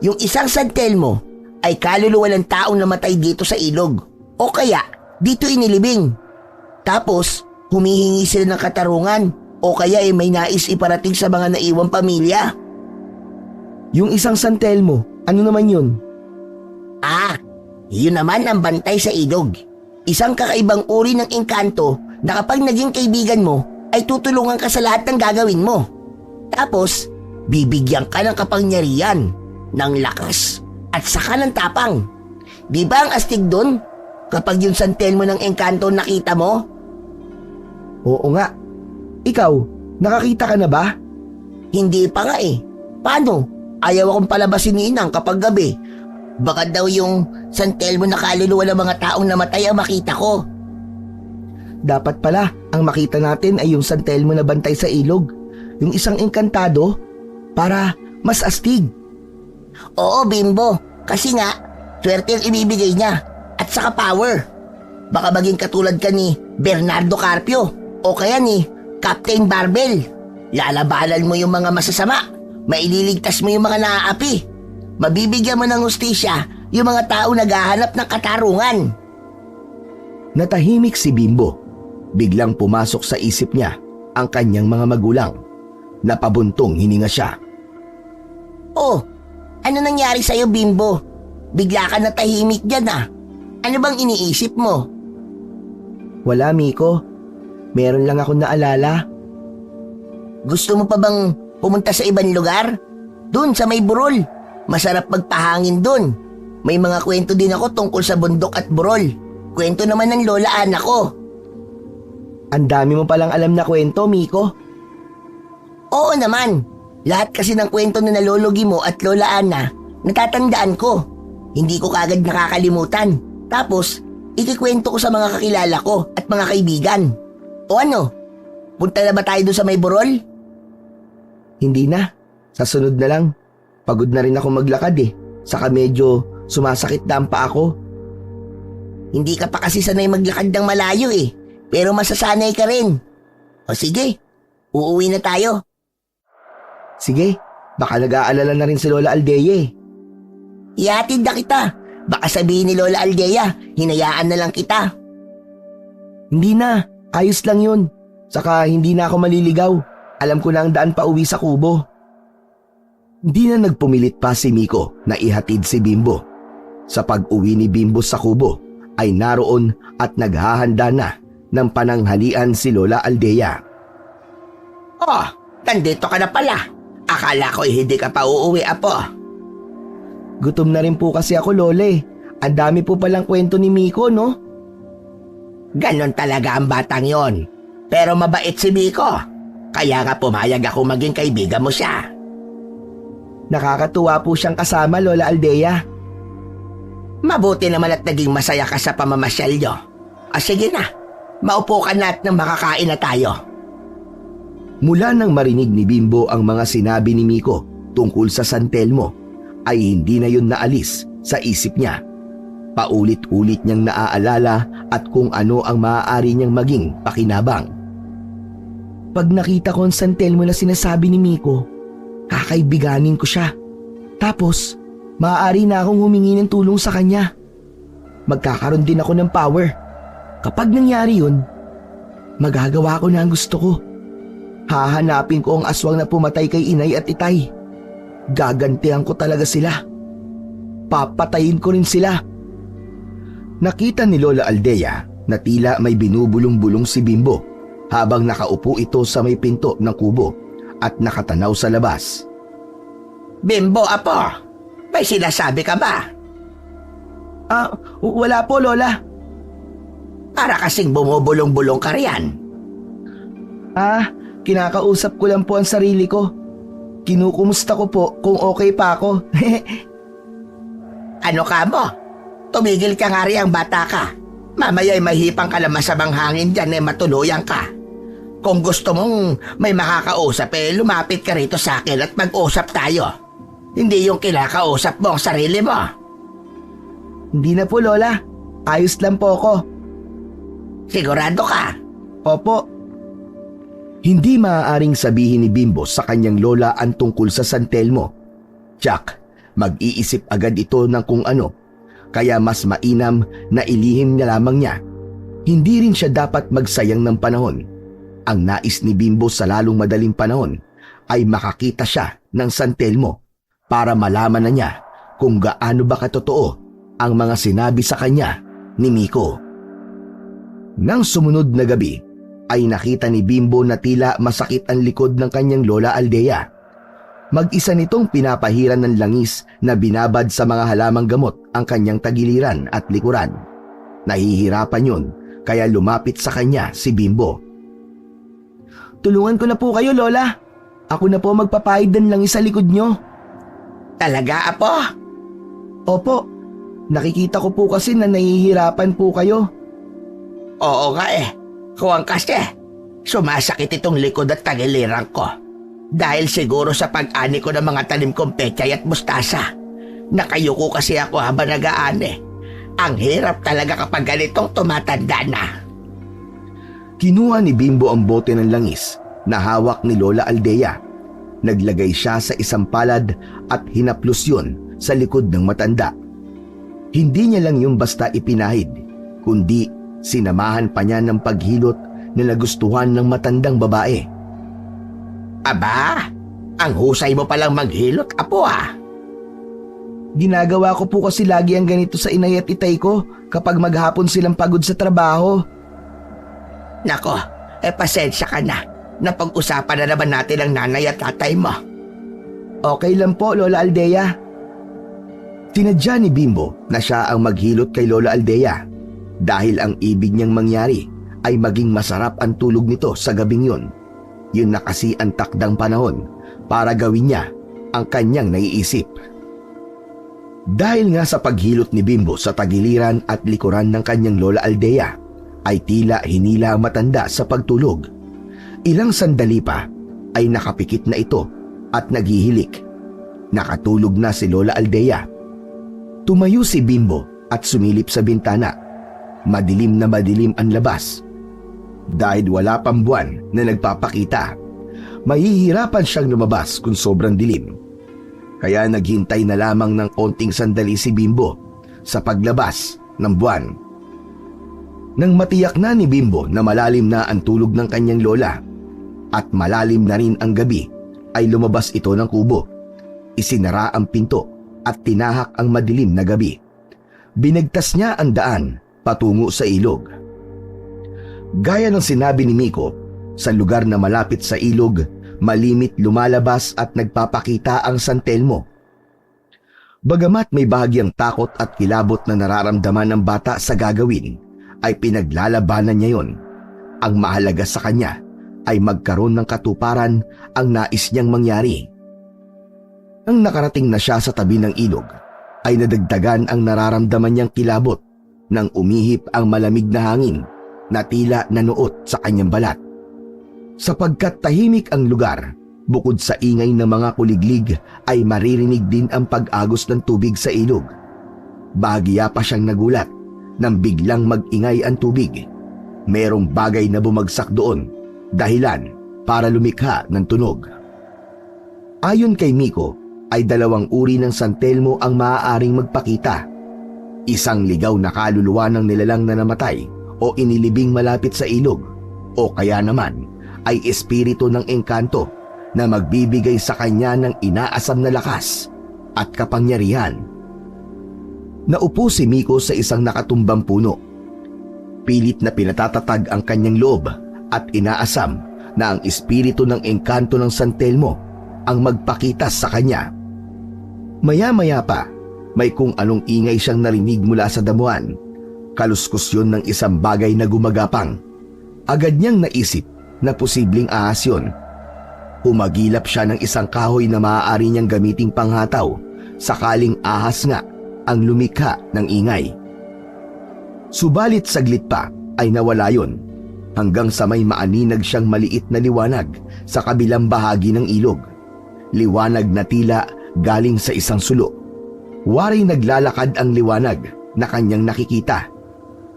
Yung isang San Telmo ay kaluluwa ng taong namatay dito sa ilog o kaya dito inilibing. Tapos humihingi sila ng katarungan o kaya may nais iparating sa mga naiwang pamilya. Yung isang San Telmo, ano naman yun? Yun naman ang bantay sa ilog. Isang kakaibang uri ng engkanto na kapag naging kaibigan mo ay tutulungan ka sa lahat ng gagawin mo. Tapos bibigyan ka ng kapangyarihan, ng lakas at saka ng tapang. Di ba ang astig doon kapag yung San Telmo ng engkanto nakita mo? Oo nga. Ikaw, nakakita ka na ba? Hindi pa nga eh. Paano? Ayaw akong palabasin ni Inang kapag gabi. Baka daw yung San Telmo na kaluluwa ng mga taong namatay ang makita ko. Dapat pala, ang makita natin ay yung San Telmo na bantay sa ilog. Yung isang engkantado, para mas astig. Oo, Bimbo. Kasi nga, swerte ang ibibigay niya. At saka power. Baka maging katulad ka ni Bernardo Carpio o kaya ni Captain Barbel. Lalabanan mo yung mga masasama. Maililigtas mo yung mga naaapi. Mabibigyan mo ng hustisya yung mga tao naghahanap ng katarungan. Natahimik si Bimbo. Biglang pumasok sa isip niya ang kanyang mga magulang. Napabuntong hininga siya. Oh, ano nangyari sa'yo, Bimbo? Bigla ka natahimik dyan ah. Ano bang iniisip mo? Wala, Miko. Meron lang akong naalala. Gusto mo pa bang pumunta sa ibang lugar? Doon sa may burol. Masarap magpahangin doon. May mga kwento din ako tungkol sa bundok at burol. Kwento naman ng lola Ana ko. Ang dami mo palang alam na kwento, Miko. Oo naman. Lahat kasi ng kwento na nalologi mo at lola Ana, natatandaan ko. Hindi ko kagad nakakalimutan. Tapos, ikikwento ko sa mga kakilala ko at mga kaibigan. O ano? Punta na ba tayo doon sa may burol? Hindi na. Sa sunod na lang. Pagod na rin ako maglakad eh. Saka medyo sumasakit na ang paa ko. Hindi ka pa kasi sanay maglakad ng malayo eh. Pero masasanay ka rin. O sige, uuwi na tayo. Sige, baka nag-aalala na rin si Lola Aldea eh. Ihatid na kita. Baka sabihin ni Lola Aldea, hinayaan na lang kita. Hindi na, ayos lang yun. Saka hindi na ako maliligaw. Alam ko na ang daan pa uwi sa kubo. Hindi na nagpumilit pa si Miko na ihatid si Bimbo. Sa pag-uwi ni Bimbo sa kubo ay naroon at naghahanda na ng pananghalian si Lola Aldea. Oh, nandito ka na pala. Akala ko hindi ka pa uuwi, apo. Gutom na rin po kasi ako, Lole. Ang dami po palang kwento ni Miko, no? Ganon talaga ang batang yon. Pero mabait si Miko. Kaya nga pumayag ako maging kaibigan mo siya. Nakakatuwa po siyang kasama, Lola Aldea. Mabuti naman at naging masaya ka sa pamamasyal nyo. O sige na, maupo ka na at nang makakain na tayo. Mula nang marinig ni Bimbo ang mga sinabi ni Miko tungkol sa San Telmo, ay hindi na yun naalis sa isip niya. Paulit-ulit niyang naaalala at kung ano ang maaari niyang maging pakinabang. Pag nakita ko ang San Telmo na sinasabi ni Miko, kakaibiganin ko siya. Tapos, maaari na akong humingi ng tulong sa kanya. Magkakaroon din ako ng power. Kapag nangyari yun, magagawa ko na ang gusto ko. Hahanapin ko ang aswang na pumatay kay inay at itay. Gagantihan ko talaga sila. Papatayin ko rin sila. Nakita ni Lola Aldea na tila may binubulong-bulong si Bimbo habang nakaupo ito sa may pinto ng kubo at nakatanaw sa labas. Bimbo, apo, may sinasabi ka ba? Wala po, Lola. Para kasing bumubulong-bulong ka riyan. Kinakausap ko lang po ang sarili ko. Kinukumusta ko po kung okay pa ako. Ano ka mo? Tumigil ka nga riyang bata ka. Mamaya'y mahipang ka na masamang hangin dyan matuluyan ka. Kung gusto mong may makakausap lumapit ka rito sa akin at mag-usap tayo. Hindi yung kinakausap mo ang sarili mo. Hindi na po, Lola. Ayos lang po ako. Sigurado ka? Opo. Hindi maaaring sabihin ni Bimbo sa kanyang lola ang tungkol sa San Telmo. Jack, mag-iisip agad ito ng kung ano, kaya mas mainam na ilihim na lamang niya. Hindi rin siya dapat magsayang ng panahon. Ang nais ni Bimbo sa lalong madaling panahon ay makakita siya ng San Telmo para malaman na niya kung gaano ba katotoo ang mga sinabi sa kanya ni Miko. Nang sumunod na gabi, ay nakita ni Bimbo na tila masakit ang likod ng kanyang Lola Aldea. Mag-isa nitong pinapahiran ng langis na binabad sa mga halamang gamot ang kanyang tagiliran at likuran. Nahihirapan yun, kaya lumapit sa kanya si Bimbo. Tulungan ko na po kayo, Lola. Ako na po magpapahid ng langis sa likod nyo. Talaga, apo? Opo. Nakikita ko po kasi na nahihirapan po kayo. Oo nga Kuwang kasi, sumasakit itong likod at tagiliran ko. Dahil siguro sa pag-ani ko ng mga tanim kong pechay at mustasa. Nakayuko kasi ako habang nag-aani. Ang hirap talaga kapag ganitong tumatanda na. Kinuha ni Bimbo ang bote ng langis na hawak ni Lola Aldea. Naglagay siya sa isang palad at hinaplos yun sa likod ng matanda. Hindi niya lang yung basta ipinahid, kundi sinamahan pa niya ng paghilot na nagustuhan ng matandang babae. Aba, ang husay mo palang maghilot, apo Ginagawa ko po kasi lagi ang ganito sa inay at itay ko kapag maghapon silang pagod sa trabaho. Nako, pasensya ka na. Napag-usapan na naman natin ang nanay at tatay mo. Okay lang po, Lola Aldea. Tinadya ni Bimbo na siya ang maghilot kay Lola Aldea dahil ang ibig niyang mangyari ay maging masarap ang tulog nito sa gabing yun. Yun na kasi ang takdang panahon para gawin niya ang kanyang naiisip. Dahil nga sa paghilot ni Bimbo sa tagiliran at likuran ng kanyang Lola Aldea, ay tila hinila ang matanda sa pagtulog. Ilang sandali pa ay nakapikit na ito at naghihilik. Nakatulog na si Lola Aldea. Tumayo si Bimbo at sumilip sa bintana. Madilim na madilim ang labas. Dahil wala pang buwan na nagpapakita, mahihirapan siyang lumabas kung sobrang dilim. Kaya naghintay na lamang ng konting sandali si Bimbo sa paglabas ng buwan. Nang matiyak na ni Bimbo na malalim na ang tulog ng kanyang lola at malalim na rin ang gabi, ay lumabas ito ng kubo. Isinara ang pinto at tinahak ang madilim na gabi. Binigtas niya ang daan patungo sa ilog. Gaya ng sinabi ni Miko, sa lugar na malapit sa ilog, malimit lumalabas at nagpapakita ang San Telmo. Bagamat may bahagyang takot at kilabot na nararamdaman ng bata sa gagawin, ay pinaglalabanan niya yon. Ang mahalaga sa kanya ay magkaroon ng katuparan ang nais niyang mangyari. Nang nakarating na siya sa tabi ng ilog, ay nadagdagan ang nararamdaman niyang kilabot nang umihip ang malamig na hangin na tila nanuot sa kanyang balat. Sapagkat tahimik ang lugar, bukod sa ingay ng mga kuliglig ay maririnig din ang pag-agos ng tubig sa ilog. Bahagya pa siyang nagulat nang biglang mag-ingay ang tubig. Merong bagay na bumagsak doon, dahilan para lumikha ng tunog. Ayon kay Miko, ay dalawang uri ng San Telmo ang maaaring magpakita. Isang ligaw na kaluluwa ng nilalang na namatay o inilibing malapit sa ilog, o kaya naman ay espiritu ng engkanto na magbibigay sa kanya ng inaasam na lakas at kapangyarihan. Naupo si Miko sa isang nakatumbang puno. Pilit na pinatatatag ang kanyang loob at inaasam na ang espiritu ng engkanto ng San Telmo ang magpakita sa kanya. Maya-maya pa, may kung anong ingay siyang narinig mula sa damuhan. Kaluskos yun ng isang bagay na gumagapang. Agad niyang naisip na posibleng ahas yun. Umagilap siya ng isang kahoy na maaari niyang gamiting panghataw sakaling ahas nga ang lumikha ng ingay. Subalit saglit pa ay nawala yun hanggang sa may maaninag siyang maliit na liwanag sa kabilang bahagi ng ilog. Liwanag na tila galing sa isang sulok. Waring naglalakad ang liwanag na kanyang nakikita.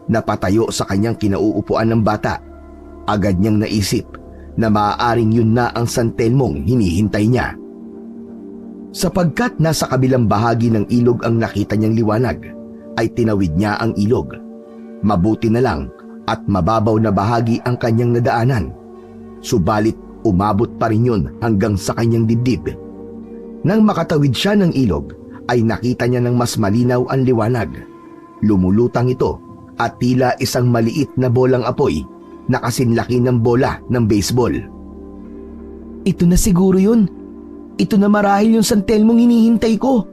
Napatayo sa kanyang kinauupuan ng bata. Agad niyang naisip na maaaring yun na ang San Telmong hinihintay niya. Sapagkat nasa kabilang bahagi ng ilog ang nakita niyang liwanag, ay tinawid niya ang ilog. Mabuti na lang at mababaw na bahagi ang kanyang nadaanan. Subalit umabot pa rin yun hanggang sa kanyang dibdib. Nang makatawid siya ng ilog, ay nakita niya ng mas malinaw ang liwanag. Lumulutang ito at tila isang maliit na bolang apoy na kasinlaki ng bola ng baseball. Ito na siguro yun. Ito na marahil yung San Telmong hinihintay ko.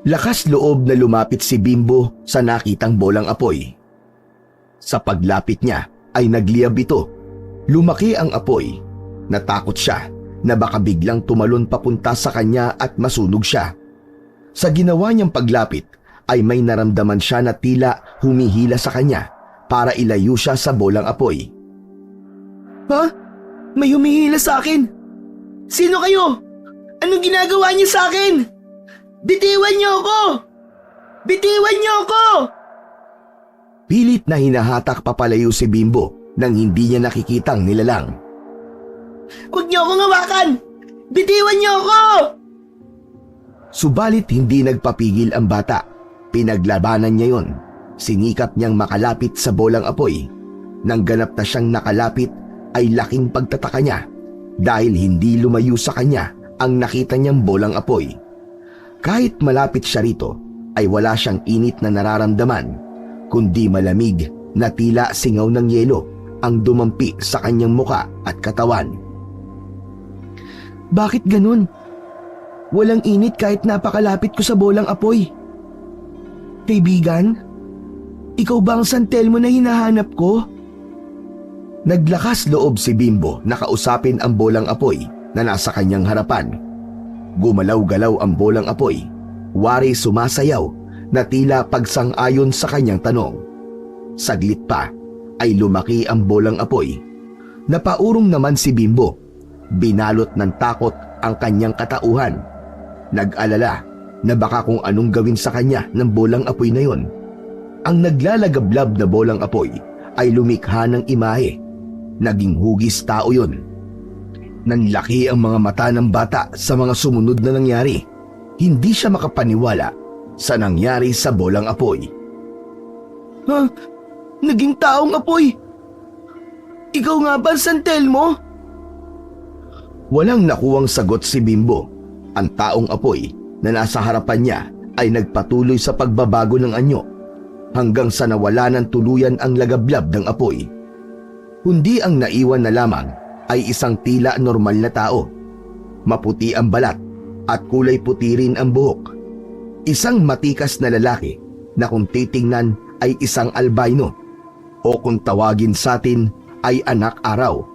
Lakas loob na lumapit si Bimbo sa nakitang bolang apoy. Sa paglapit niya ay nagliyab ito. Lumaki ang apoy. Natakot siya na baka biglang tumalon papunta sa kanya at masunog siya. Sa ginawa niyang paglapit ay may naramdaman siya na tila humihila sa kanya para ilayo siya sa bolang apoy. Ha? May humihila sa akin? Sino kayo? Anong ginagawa niyo sa akin? Bitiwan niyo ako! Bitiwan niyo ako! Pilit na hinahatak papalayo si Bimbo nang hindi niya nakikitang nilalang. Huwag niyo akong hawakan! Bitiwan niyo ako! Subalit hindi nagpapigil ang bata. Pinaglabanan niya yon. Sinikap niyang makalapit sa bolang apoy. Nang ganap na siyang nakalapit ay laking pagtataka niya dahil hindi lumayo sa kanya ang nakita niyang bolang apoy. Kahit malapit siya rito ay wala siyang init na nararamdaman, kundi malamig na tila singaw ng yelo ang dumampi sa kanyang muka at katawan. Bakit ganun? Walang init kahit napakalapit ko sa bolang apoy. Kaibigan, ikaw ba ang San Telmo na hinahanap ko? Naglakas loob si Bimbo na kausapin ang bolang apoy na nasa kanyang harapan. Gumalaw-galaw ang bolang apoy, wari sumasayaw na tila pagsang-ayon sa kanyang tanong. Saglit pa ay lumaki ang bolang apoy. Napaurong naman si Bimbo. Binalot ng takot ang kanyang katauhan. Nag-alala na baka kung anong gawin sa kanya ng bolang apoy na yon. Ang naglalagablab na bolang apoy ay lumikha ng imahe. Naging hugis tao yon. Nanlaki ang mga mata ng bata sa mga sumunod na nangyari. Hindi siya makapaniwala sa nangyari sa bolang apoy. Ha? Naging taong apoy? Ikaw nga ba ang San Telmo? Walang nakuwang sagot si Bimbo. Ang taong apoy na nasa harapan niya ay nagpatuloy sa pagbabago ng anyo hanggang sa nawala ng tuluyan ang lagablab ng apoy. Kundi ang naiwan na lamang ay isang tila normal na tao. Maputi ang balat at kulay puti rin ang buhok. Isang matikas na lalaki na kung titingnan ay isang albino o kung tawagin sa atin ay anak araw.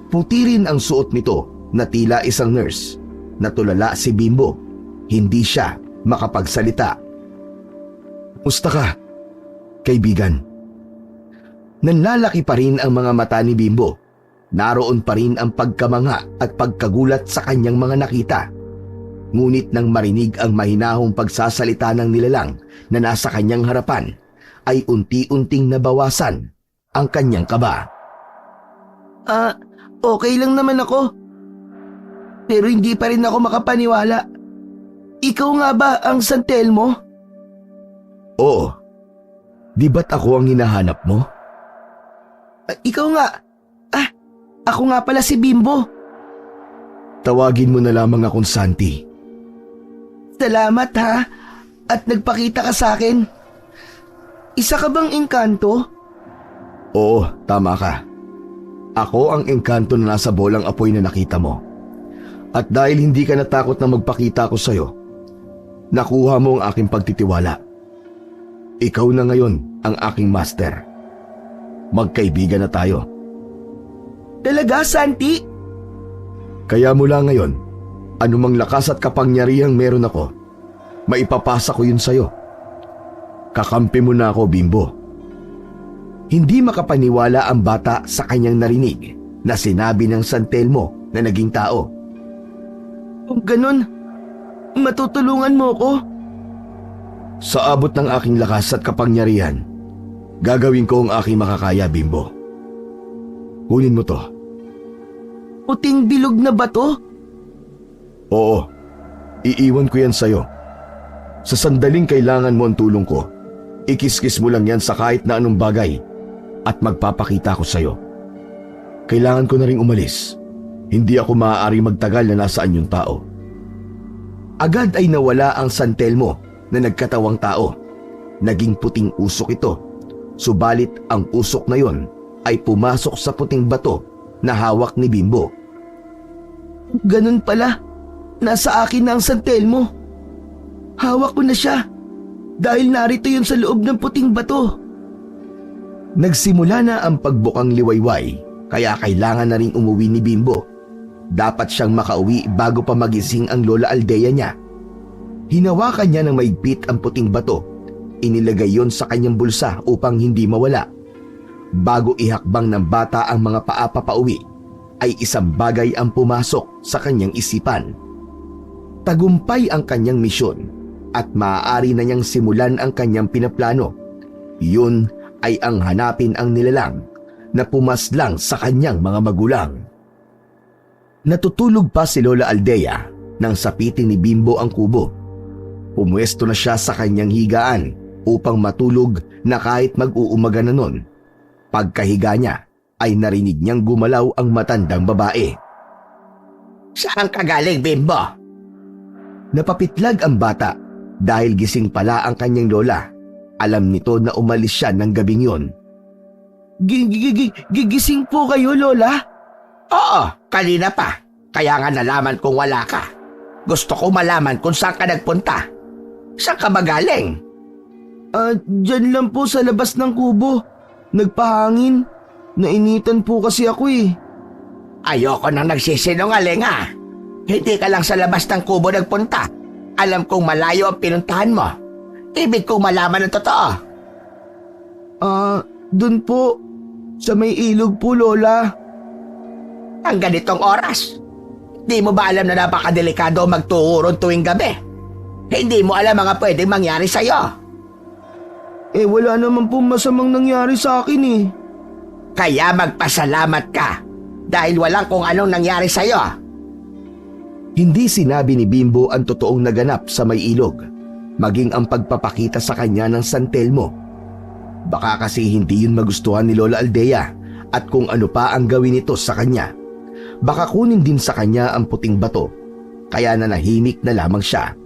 Puti rin ang suot nito na tila isang nurse. Natulala si Bimbo. Hindi siya makapagsalita. "Musta ka, kaibigan?" Nanlalaki pa rin ang mga mata ni Bimbo. Naroon pa rin ang pagkamangha at pagkagulat sa kanyang mga nakita. Ngunit nang marinig ang mahinahong pagsasalita ng nilalang na nasa kanyang harapan, ay unti-unting nabawasan ang kanyang kaba. Okay lang naman ako. Pero hindi pa rin ako makapaniwala. Ikaw nga ba ang San Telmo? "Oo. Di ba't ako ang hinahanap mo?" Ikaw nga. Ako nga pala si Bimbo. "Tawagin mo na lamang akong Santi." Salamat ha. At nagpakita ka sa akin. Isa ka bang engkanto? "Oo, tama ka. Ako ang engkanto na nasa bolang apoy na nakita mo. At dahil hindi ka natakot na magpakita ko sa'yo, nakuha mo ang aking pagtitiwala. Ikaw na ngayon ang aking master. Magkaibigan na tayo." Talaga, Santi? Kaya mula ngayon, anumang lakas at kapangyarihang meron ako, maipapasa ko yun sa'yo. Kakampi mo na ako, Bimbo. Hindi makapaniwala ang bata sa kanyang narinig na sinabi ng San Telmo na naging tao. Kung ganun, matutulungan mo ko? Sa abot ng aking lakas at kapangyarihan, gagawin ko ang aking makakaya, Bimbo. Kunin mo to. Puting bilog na bato? Oo, iiwan ko yan sa'yo. Sa sandaling kailangan mo ang tulong ko, ikiskis mo lang yan sa kahit na anong bagay at magpapakita ko sa'yo. Kailangan ko na ring umalis. Hindi ako maaari magtagal na nasaan yung tao. Agad ay nawala ang San Telmo na nagkatawang tao. Naging puting usok ito. Subalit ang usok na yon ay pumasok sa puting bato na hawak ni Bimbo. Ganun pala. Nasa akin na ang San Telmo. Hawak ko na siya dahil narito yun sa loob ng puting bato. Nagsimula na ang pagbukang liwayway kaya kailangan na rin umuwi ni Bimbo. Dapat siyang makauwi bago pa magising ang Lola Aldea niya. Hinawakan niya ng maigpit ang puting bato. Inilagay yon sa kanyang bulsa upang hindi mawala. Bago ihakbang ng bata ang mga paa papauwi, ay isang bagay ang pumasok sa kanyang isipan. Tagumpay ang kanyang misyon at maaari na niyang simulan ang kanyang pinaplano. Yun ay ang hanapin ang nilalang na pumaslang sa kanyang mga magulang. Natutulog pa si Lola Aldea nang sapitin ni Bimbo ang kubo. Pumwesto na siya sa kanyang higaan upang matulog na kahit mag-uumaga na nun. Pagkahiga niya ay narinig niyang gumalaw ang matandang babae. "Saan ka galing, Bimbo?" Napapitlag ang bata dahil gising pala ang kanyang lola. Alam nito na umalis siya ng gabing yon. Gigising po kayo, Lola? Oo, kanina pa. Kaya nga nalaman kong wala ka. Gusto ko malaman kung saan ka nagpunta. Saan ka magaling? Dyan lang po sa labas ng kubo. Nagpahangin. Nainitan po kasi ako eh. Ayoko nang nagsisinungaling ha. Hindi ka lang sa labas ng kubo nagpunta. Alam kong malayo ang pinuntahan mo. Ibig kong malaman ang totoo. Dun po. Sa may ilog po, Lola. Ang ganitong oras. Di mo ba alam na napakadelikado magtuuron tuwing gabi? Hindi mo alam mga pwedeng mangyari sa'yo. Wala naman po masamang nangyari sa akin eh. Kaya magpasalamat ka dahil walang kung anong nangyari sa'yo. Hindi sinabi ni Bimbo ang totoong naganap sa may ilog, maging ang pagpapakita sa kanya ng San Telmo. Baka kasi hindi yun magustuhan ni Lola Aldea at kung ano pa ang gawin nito sa kanya. Baka kunin din sa kanya ang puting bato, kaya nanahimik na lamang siya.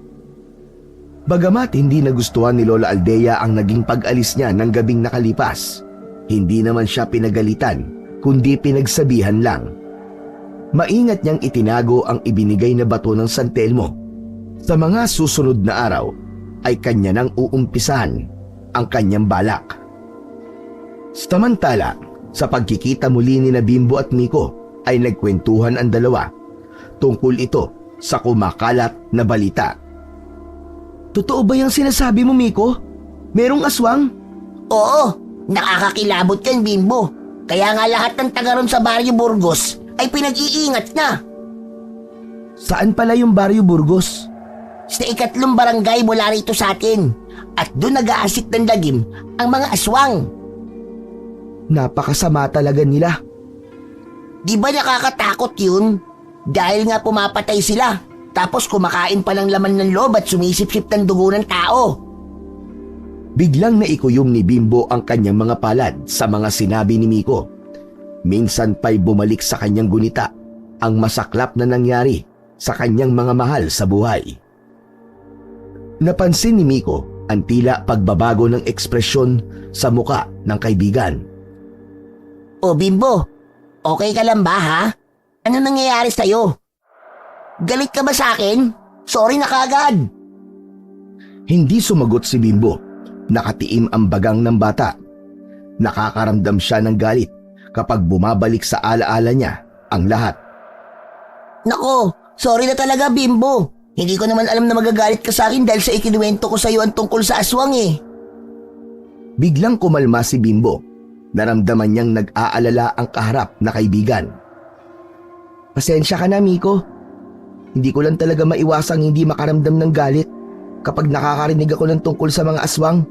Bagamat hindi nagustuhan ni Lola Aldea ang naging pag-alis niya ng gabing nakalipas, hindi naman siya pinagalitan, kundi pinagsabihan lang. Maingat niyang itinago ang ibinigay na bato ng San Telmo. Sa mga susunod na araw ay kanya nang uumpisahan ang kanyang balak. Samantala, sa pagkikita muli ni Bimbo at Miko ay nagkwentuhan ang dalawa. Tungkol ito sa kumakalat na balita. Totoo ba yung sinasabi mo, Miko? Merong aswang? Oo, nakakakilabot yan, Bimbo. Kaya nga lahat ng taga ron sa Barrio Burgos ay pinag-iingat na. Saan pala yung Barrio Burgos? Sa 3 barangay mula rito sa atin. At doon nag-aasik ng lagim ang mga aswang. Napakasama talaga nila. Di ba nakakatakot yun? Dahil nga pumapatay sila. Tapos kumakain pa ng laman ng loob at sumisip-sip ng dugo ng tao. Biglang naikuyom ni Bimbo ang kanyang mga palad sa mga sinabi ni Miko. Minsan pa'y bumalik sa kanyang gunita ang masaklap na nangyari sa kanyang mga mahal sa buhay. Napansin ni Miko ang tila pagbabago ng ekspresyon sa muka ng kaibigan. O Bimbo, okay ka lang ba ha? Ano nangyayari sa'yo? Galit ka ba sa akin? Sorry na kagad. Hindi sumagot si Bimbo. Nakatiim ang bagang ng bata. Nakakaramdam siya ng galit kapag bumabalik sa alaala niya ang lahat. Nako, sorry na talaga Bimbo. Hindi ko naman alam na magagalit ka sa akin dahil sa ikinuwento ko sa iyo ang tungkol sa aswang eh. Biglang kumalma si Bimbo. Naramdaman niyang nag-aalala ang kaharap na kaibigan. Pasensya ka na, Miko. Hindi ko lang talaga maiwasang hindi makaramdam ng galit kapag nakakarinig ako ng tungkol sa mga aswang.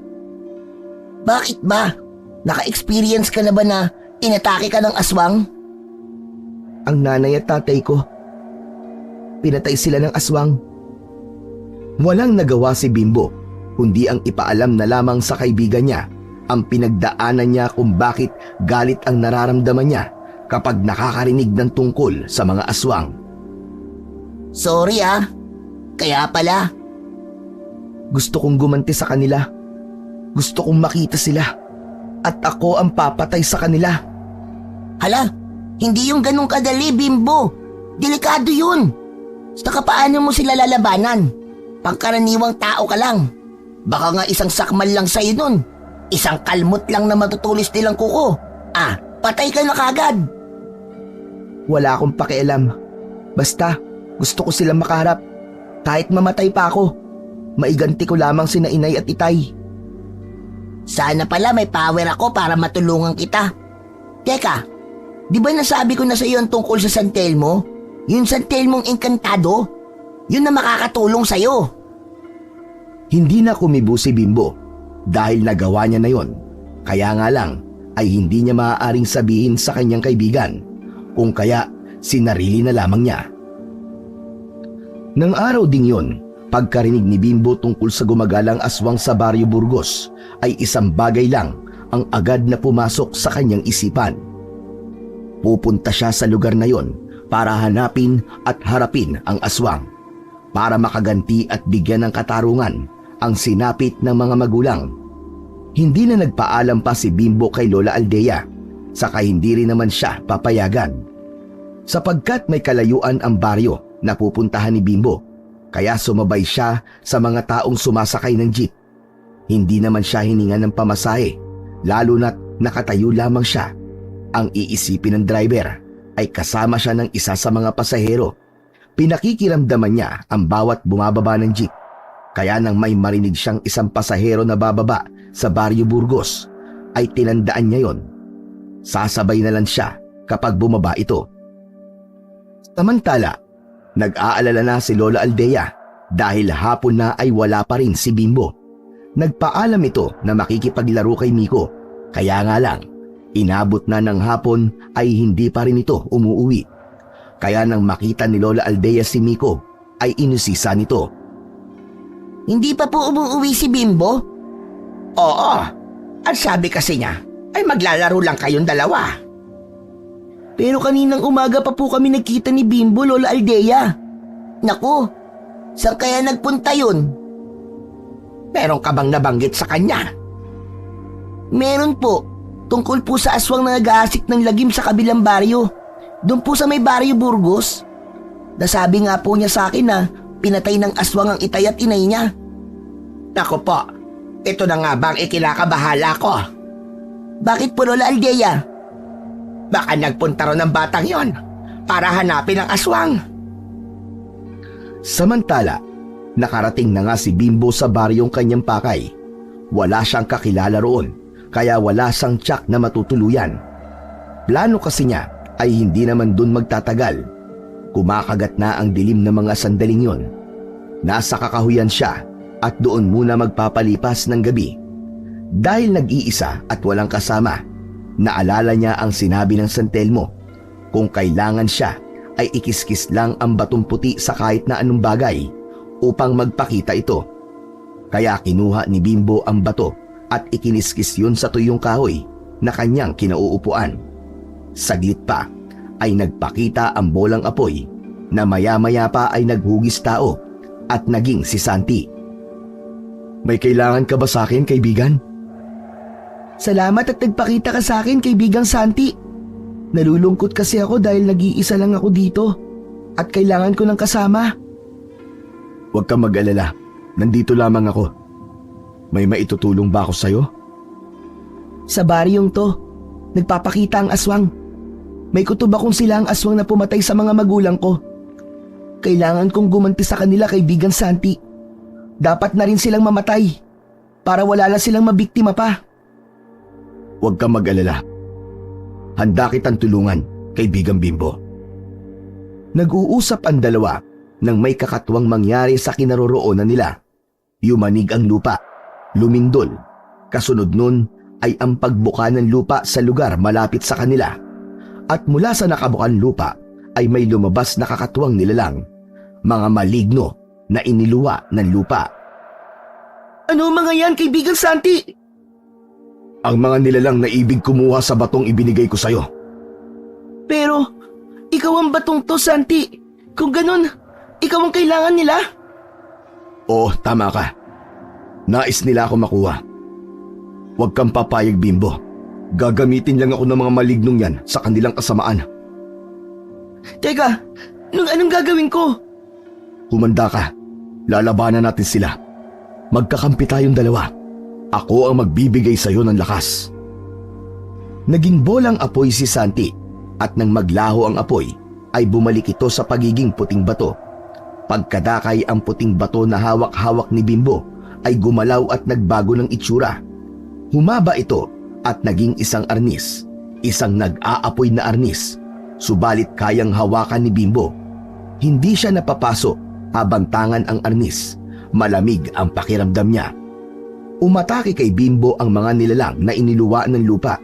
Bakit ba? Naka-experience ka na ba na inatake ka ng aswang? Ang nanay at tatay ko, pinatay sila ng aswang. Walang nagawa si Bimbo, kundi ang ipaalam na lamang sa kaibigan niya ang pinagdaanan niya kung bakit galit ang nararamdaman niya kapag nakakarinig ng tungkol sa mga aswang. Sorry ah. Kaya pala. Gusto kong gumanti sa kanila. Gusto kong makita sila. At ako ang papatay sa kanila. Hala, hindi yung ganun kadali, Bimbo. Delikado yun. Saka paano mo sila lalabanan? Pangkaraniwang tao ka lang. Baka nga isang sakmal lang sa'yo nun. Isang kalmot lang na matutulis nilang kuko. Patay ka na kagad. Wala akong pakialam. Basta, gusto ko silang makaharap. Kahit mamatay pa ako, maiganti ko lamang sina inay at itay. Sana pala may power ako para matulungan kita. Teka, di ba nasabi ko na sa iyo ang tungkol sa San Telmo? Yung San Telmong Encantado? Yun na makakatulong sa iyo. Hindi na kumibo si Bimbo dahil nagawa niya na yon. Kaya nga lang ay hindi niya maaaring sabihin sa kanyang kaibigan, kung kaya sinarili na lamang niya. Nang araw ding yon, pagkarinig ni Bimbo tungkol sa gumagalang aswang sa Barrio Burgos ay isang bagay lang ang agad na pumasok sa kanyang isipan. Pupunta siya sa lugar na yon para hanapin at harapin ang aswang, para makaganti at bigyan ng katarungan ang sinapit ng mga magulang. Hindi na nagpaalam pa si Bimbo kay Lola Aldea saka hindi rin naman siya papayagan. Sapagkat may kalayuan ang baryo na pupuntahan ni Bimbo, kaya sumabay siya sa mga taong sumasakay ng jeep. Hindi naman siya hininga ng pamasahe, lalo na't nakatayo lamang siya. Ang iisipin ng driver ay kasama siya ng isa sa mga pasahero. Pinakikiramdaman niya ang bawat bumababa ng jeep. Kaya nang may marinig siyang isang pasahero na bababa sa Barrio Burgos, ay tinandaan niya yon. Sasabay na lang siya kapag bumaba ito. Samantala, nag-aalala na si Lola Aldea dahil hapon na ay wala pa rin si Bimbo. Nagpaalam ito na makikipaglaro kay Miko, kaya nga lang, inabot na ng hapon ay hindi pa rin ito umuuwi. Kaya nang makita ni Lola Aldea si Miko, ay inusisa nito. Hindi pa po umuwi si Bimbo? Oo, ang sabi kasi niya ay maglalaro lang kayong dalawa. Pero kaninang umaga pa po kami nagkita ni Bimbo, Lola Aldea. Naku, saan kaya nagpunta yun? Meron ka bang nabanggit sa kanya? Meron po, tungkol po sa aswang na nag-aasik ng lagim sa kabilang baryo. Doon po sa may Baryo Burgos. Nasabi nga po niya sa akin na pinatay ng aswang ang itay at inay niya. Naku po, ito na nga bang ikinakabahala ko? Bakit po, Lola Aldea? Baka nagpunta ron ng batang yon para hanapin ang aswang. Samantala, nakarating na nga si Bimbo sa baryong kanyang pakay. Wala siyang kakilala roon, kaya wala siyang tiyak na matutuluyan. Plano kasi niya ay hindi naman dun magtatagal. Kumakagat na ang dilim ng mga sandaling yon. Nasa kakahuyan siya at doon muna magpapalipas ng gabi. Dahil nag-iisa at walang kasama, naalala niya ang sinabi ng San Telmo. Kung kailangan siya ay ikiskis lang ang batong puti sa kahit na anong bagay upang magpakita ito. Kaya kinuha ni Bimbo ang bato at ikiniskis yun sa tuyong kahoy na kanyang kinauupuan. Saglit pa ay nagpakita ang bolang apoy na maya-maya pa ay naghugis tao at naging si Santi. May kailangan ka ba sa akin, kaibigan? Salamat at nagpakita ka sa akin, kaibigang Santi. Nalulungkot kasi ako dahil nag-iisa lang ako dito at kailangan ko ng kasama. Huwag kang mag-alala. Nandito lamang ako. May maitutulong ba ako sa'yo? Sa baryong to, nagpapakita ang aswang. May kutob akong sila ang aswang na pumatay sa mga magulang ko. Kailangan kong gumanti sa kanila, kaibigang Santi. Dapat na rin silang mamatay para wala lang silang mabiktima pa. Huwag kang mag-alala. Handa kitang tulungan, kaibigang Bimbo. Nag-uusap ang dalawa nang may kakatwang mangyari sa kinaroroonan nila. Yumanig ang lupa, lumindol. Kasunod nun ay ang pagbuka ng lupa sa lugar malapit sa kanila. At mula sa nakabukan lupa ay may lumabas na kakatwang nilalang, mga maligno na iniluwa ng lupa. Ano mga yan, kaibigang Santi? Ang mga nilalang na ibig kumuha sa batong ibinigay ko sa'yo. Pero, ikaw ang batong to, Santi. Kung ganun, ikaw ang kailangan nila? Oo, tama ka. Nais nila ako makuha. Huwag kang papayag, Bimbo. Gagamitin lang ako ng mga malignong yan sa kanilang kasamaan. Teka, anong gagawin ko? Humanda ka. Lalabanan natin sila. Magkakampi tayong dalawa. Ako ang magbibigay sa iyo ng lakas. Naging bolang apoy si Santi at nang maglaho ang apoy ay bumalik ito sa pagiging puting bato. Pagkadakay ang puting bato na hawak-hawak ni Bimbo ay gumalaw at nagbago ng itsura. Humaba ito at naging isang arnis, isang nag-aapoy na arnis, subalit kayang hawakan ni Bimbo. Hindi siya napapasok habang tangan ang arnis, malamig ang pakiramdam niya. Umatake kay Bimbo ang mga nilalang na iniluwa ng lupa.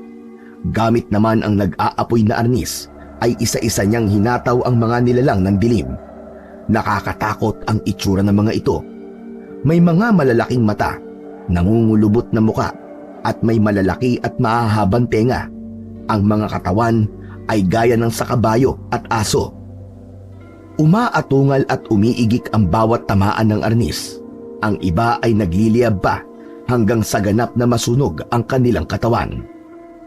Gamit naman ang nag-aapoy na arnis ay isa-isa niyang hinataw ang mga nilalang ng dilim. Nakakatakot ang itsura ng mga ito. May mga malalaking mata, nangungulubot na muka at may malalaki at mahahabang tenga. Ang mga katawan ay gaya ng sa kabayo at aso. Umaatungal at umiigik ang bawat tamaan ng arnis. Ang iba ay nagliliyab pa hanggang sa ganap na masunog ang kanilang katawan.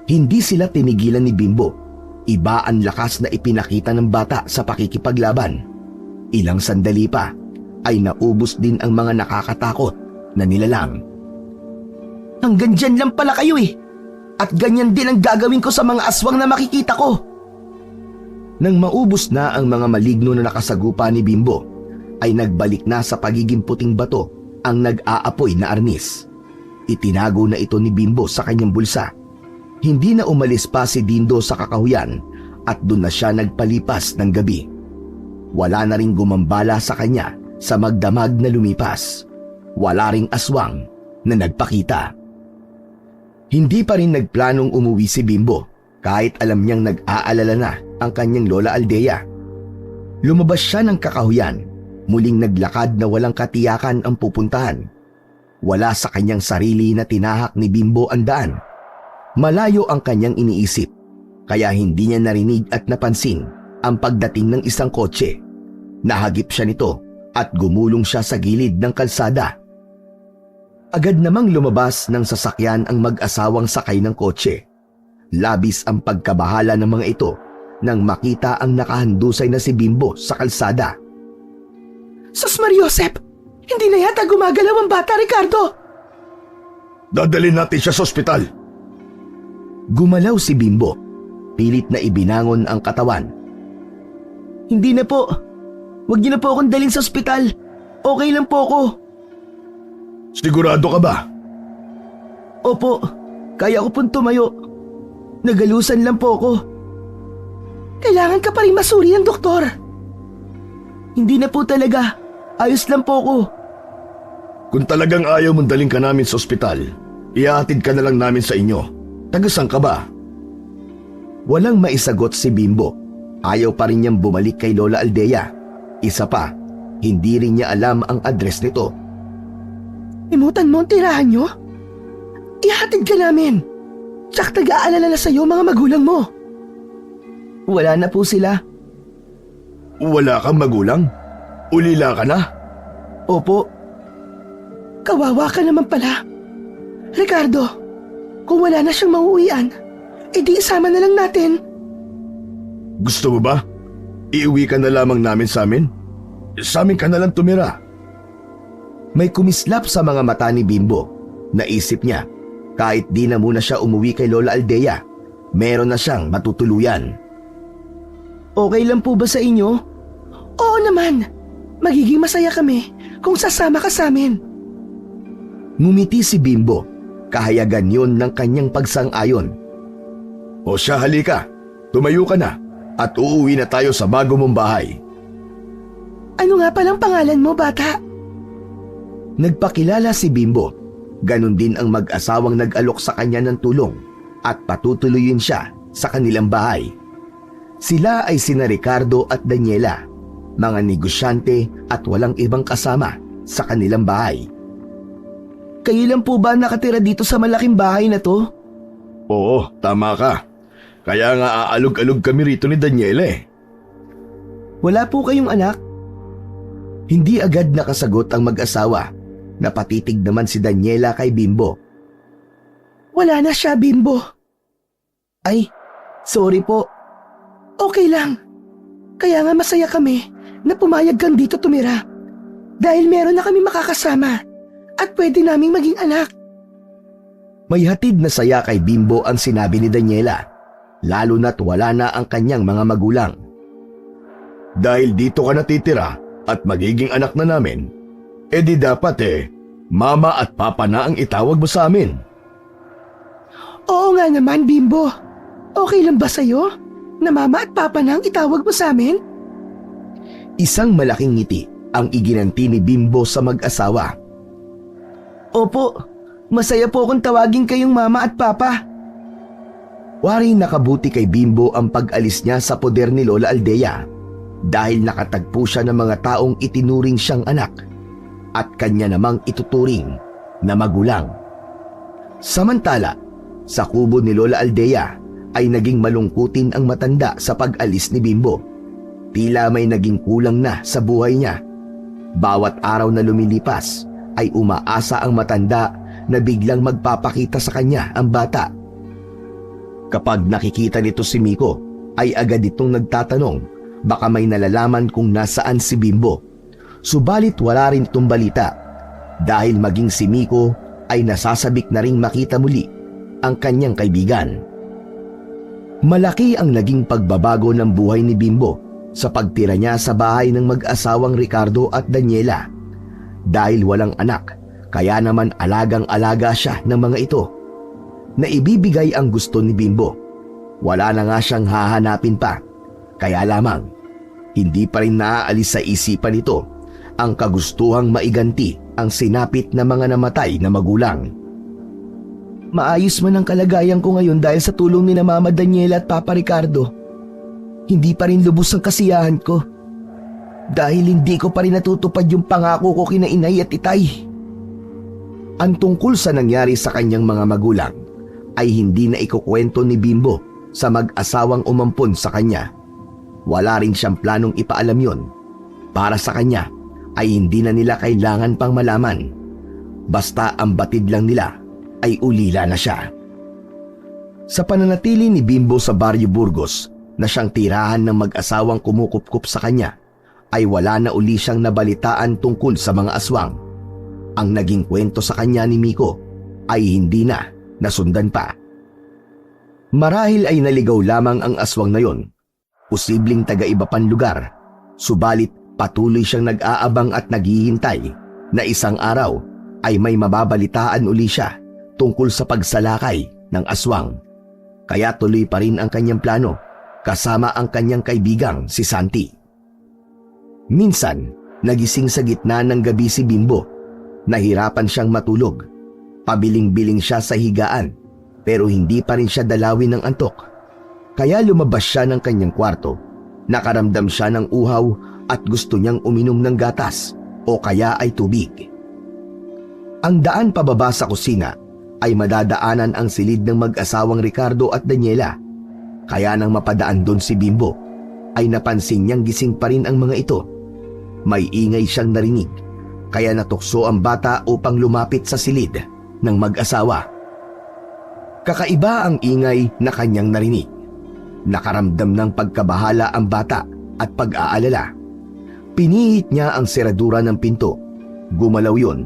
Hindi sila tinigilan ni Bimbo. Iba ang lakas na ipinakita ng bata sa pakikipaglaban. Ilang sandali pa ay naubos din ang mga nakakatakot na nilalang. Hanggang dyan lang pala kayo eh. At ganyan din ang gagawin ko sa mga aswang na makikita ko. Nang maubos na ang mga maligno na nakasagupa ni Bimbo, ay nagbalik na sa pagiging puting bato ang nag-aapoy na arnis. Itinago na ito ni Bimbo sa kanyang bulsa. Hindi na umalis pa si Dindo sa kakahuyan at doon na siya nagpalipas ng gabi. Wala na ring gumambala sa kanya sa magdamag na lumipas. Wala ring aswang na nagpakita. Hindi pa rin nagplanong umuwi si Bimbo kahit alam niyang nag-aalala na ang kanyang Lola Aldea. Lumabas siya ng kakahuyan, muling naglakad na walang katiyakan ang pupuntahan. Wala sa kanyang sarili na tinahak ni Bimbo ang daan. Malayo ang kanyang iniisip, kaya hindi niya narinig at napansin ang pagdating ng isang kotse. Nahagip siya nito at gumulong siya sa gilid ng kalsada. Agad namang lumabas ng sasakyan ang mag-asawang sakay ng kotse. Labis ang pagkabahala ng mga ito nang makita ang nakahandusay na si Bimbo sa kalsada. Sus Mariosep! Hindi na yata gumagalaw ang bata, Ricardo! Dadalhin natin siya sa ospital. Gumalaw si Bimbo. Pilit na ibinangon ang katawan. Hindi na po. Huwag niyo na po akong dalhin sa ospital. Okay lang po ako. Sigurado ka ba? Opo, kaya ko pong tumayo. Nagalusan lang po ako. Kailangan ka pa rin masuri ng doktor. Hindi na po talaga. Ayos lang po ako. Kung talagang ayaw mong dalhin ka namin sa ospital, ihahatid ka na lang namin sa inyo. Tagasang ka ba? Walang maisagot si Bimbo. Ayaw pa rin niyang bumalik kay Lola Aldea. Isa pa, hindi rin niya alam ang address nito. Imutan mo ang tirahan niyo? Ihatid ka namin. Tsak nag-aalala na sa'yo mga magulang mo. Wala na po sila. Wala kang magulang? Ulila ka na? Opo. Kawawa ka naman pala. Ricardo, kung wala na siyang mauuwian, edi isama na lang natin. Gusto mo ba? Iuwi ka na lamang namin sa amin? Sa amin ka na lang tumira. May kumislap sa mga mata ni Bimbo. Naisip niya, kahit di na muna siya umuwi kay Lola Aldea, meron na siyang matutuluyan. Okay lang po ba sa inyo? Oo naman. Magiging masaya kami kung sasama ka sa amin. Ngumiti si Bimbo. Kahayagan yun ng kanyang pagsang-ayon. O siya, halika. Tumayo ka na at uuwi na tayo sa bago mong bahay. Ano nga palang pangalan mo, bata? Nagpakilala si Bimbo. Ganon din ang mag-asawang nag-alok sa kanya ng tulong at patutuloyin siya sa kanilang bahay. Sila ay sina Ricardo at Daniela, mga negosyante at walang ibang kasama sa kanilang bahay. Kayo lang po ba nakatira dito sa malaking bahay na to? Oo, tama ka. Kaya nga aalog-alog kami rito ni Daniela eh. Wala po kayong anak? Hindi agad nakasagot ang mag-asawa. Napatitig naman si Daniela kay Bimbo. Wala na siya, Bimbo. Ay, sorry po. Okay lang. Kaya nga masaya kami na pumayag kang dito tumira. Dahil meron na kami makakasama. At pwede naming maging anak. May hatid na saya kay Bimbo ang sinabi ni Daniela, lalo na't wala na ang kanyang mga magulang. Dahil dito ka natitira at magiging anak na namin, edi dapat mama at papa na ang itawag mo sa amin. Oo nga naman, Bimbo. Okay lang ba sa'yo na mama at papa na ang itawag mo sa amin? Isang malaking ngiti ang iginanti ni Bimbo sa mag-asawa. Opo, masaya po akong tawagin kayong mama at papa. Waring nakabuti kay Bimbo ang pag-alis niya sa poder ni Lola Aldea dahil nakatagpo siya ng mga taong itinuring siyang anak at kanya namang ituturing na magulang. Samantala, sa kubo ni Lola Aldea ay naging malungkutin ang matanda sa pag-alis ni Bimbo. Tila may naging kulang na sa buhay niya. Bawat araw na lumilipas ay umaasa ang matanda na biglang magpapakita sa kanya ang bata. Kapag nakikita nito si Miko, ay agad itong nagtatanong baka may nalalaman kung nasaan si Bimbo. Subalit wala rin itong balita dahil maging si Miko ay nasasabik na ring makita muli ang kanyang kaibigan. Malaki ang naging pagbabago ng buhay ni Bimbo sa pagtira niya sa bahay ng mag-asawang Ricardo at Daniela. Dahil walang anak, kaya naman alagang-alaga siya ng mga ito. Naibibigay ang gusto ni Bimbo. Wala na nga siyang hahanapin pa. Kaya lamang, hindi pa rin naaalis sa isipan nito ang kagustuhang maiganti ang sinapit na mga namatay na magulang. Maayos man ang kalagayan ko ngayon dahil sa tulong ni na Mama Daniela at Papa Ricardo. Hindi pa rin lubos ang kasiyahan ko. Dahil hindi ko pa rin natutupad yung pangako ko kina inay at itay. Ang tungkol sa nangyari sa kanyang mga magulang ay hindi na ikukwento ni Bimbo sa mag-asawang umampon sa kanya. Wala rin siyang planong ipaalam yon. Para sa kanya ay hindi na nila kailangan pang malaman. Basta ang batid lang nila ay ulila na siya. Sa pananatili ni Bimbo sa Barrio Burgos na siyang tirahan ng mag-asawang kumukupkup sa kanya, ay wala na uli siyang nabalitaan tungkol sa mga aswang. Ang naging kwento sa kanya ni Miko ay hindi na nasundan pa. Marahil ay naligaw lamang ang aswang na yon. Posibleng taga-iba pang lugar. Subalit patuloy siyang nag-aabang at naghihintay na isang araw ay may mababalitaan uli siya tungkol sa pagsalakay ng aswang. Kaya tuloy pa rin ang kanyang plano kasama ang kanyang kaibigang si Santi. Minsan, nagising sa gitna ng gabi si Bimbo. Nahirapan siyang matulog. Pabiling-biling siya sa higaan pero hindi pa rin siya dalawin ng antok. Kaya lumabas siya ng kanyang kwarto. Nakaramdam siya ng uhaw at gusto niyang uminom ng gatas o kaya ay tubig. Ang daan pababa sa kusina ay madadaanan ang silid ng mag-asawang Ricardo at Daniela. Kaya nang mapadaan doon si Bimbo, ay napansin niyang gising pa rin ang mga ito. May ingay siyang narinig, kaya natukso ang bata upang lumapit sa silid ng mag-asawa. Kakaiba ang ingay na kanyang narinig. Nakaramdam ng pagkabahala ang bata at pag-aalala. Pinihit niya ang seradura ng pinto. Gumalaw yun.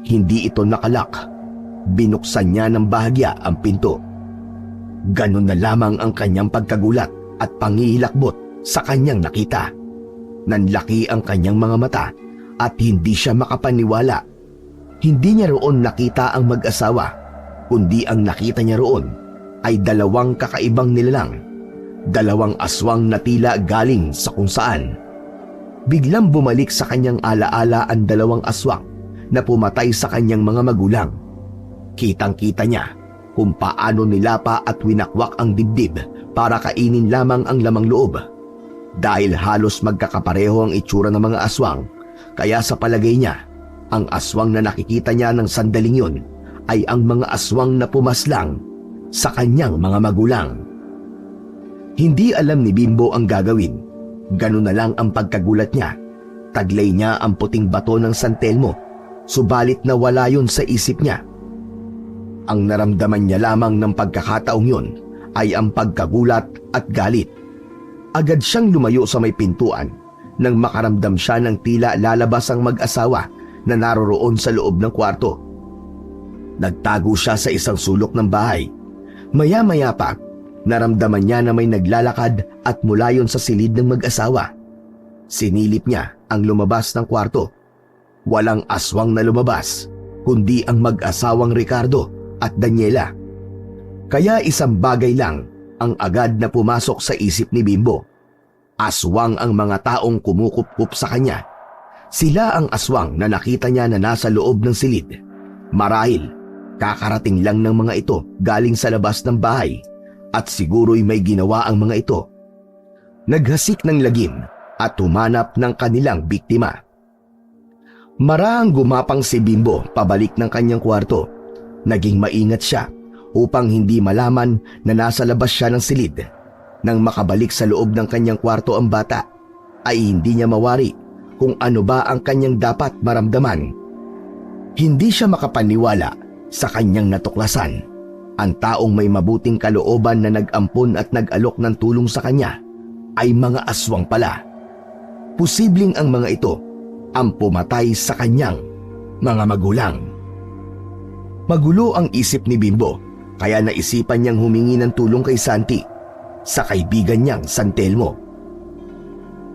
Hindi ito nakalak. Binuksan niya ng bahagya ang pinto. Ganun na lamang ang kanyang pagkagulat at pangihilakbot sa kanyang nakita. Nanlaki ang kanyang mga mata at hindi siya makapaniwala. Hindi niya roon nakita ang mag-asawa, kundi ang nakita niya roon ay dalawang kakaibang nilalang. Dalawang aswang na tila galing sa kung saan. Biglang bumalik sa kanyang alaala ang dalawang aswang na pumatay sa kanyang mga magulang. Kitang-kita niya kung paano nilapa at winakwak ang dibdib para kainin lamang ang lamang loob. Dahil halos magkakapareho ang itsura ng mga aswang, kaya sa palagay niya, ang aswang na nakikita niya ng sandaling yun ay ang mga aswang na pumaslang sa kanyang mga magulang. Hindi alam ni Bimbo ang gagawin. Ganun na lang ang pagkagulat niya. Taglay niya ang puting bato ng San Telmo, subalit nawala yun sa isip niya. Ang naramdaman niya lamang ng pagkakataong yun ay ang pagkagulat at galit. Agad siyang lumayo sa may pintuan nang makaramdam siya ng tila lalabas ang mag-asawa na naroroon sa loob ng kwarto. Nagtago siya sa isang sulok ng bahay. Maya-maya pa, naramdaman niya na may naglalakad at mula yun sa silid ng mag-asawa. Sinilip niya ang lumabas ng kwarto. Walang aswang na lumabas, kundi ang mag-asawang Ricardo at Daniela. Kaya isang bagay lang ang agad na pumasok sa isip ni Bimbo. Aswang ang mga taong kumukupkup sa kanya. Sila ang aswang na nakita niya na nasa loob ng silid. Marahil, kakarating lang ng mga ito galing sa labas ng bahay at siguro'y may ginawa ang mga ito. Naghasik ng lagim at humanap ng kanilang biktima. Marahang gumapang si Bimbo pabalik ng kanyang kwarto. Naging maingat siya upang hindi malaman na nasa labas siya ng silid. Nang makabalik sa loob ng kanyang kwarto ang bata, ay hindi niya mawari kung ano ba ang kanyang dapat maramdaman. Hindi siya makapaniwala sa kanyang natuklasan. Ang taong may mabuting kalooban na nag-ampon at nag-alok ng tulong sa kanya ay mga aswang pala. Posibleng ang mga ito ang pumatay sa kanyang mga magulang. Magulo ang isip ni Bimbo kaya naisipan niyang humingi ng tulong kay Santi sa kaibigan niyang San Telmo.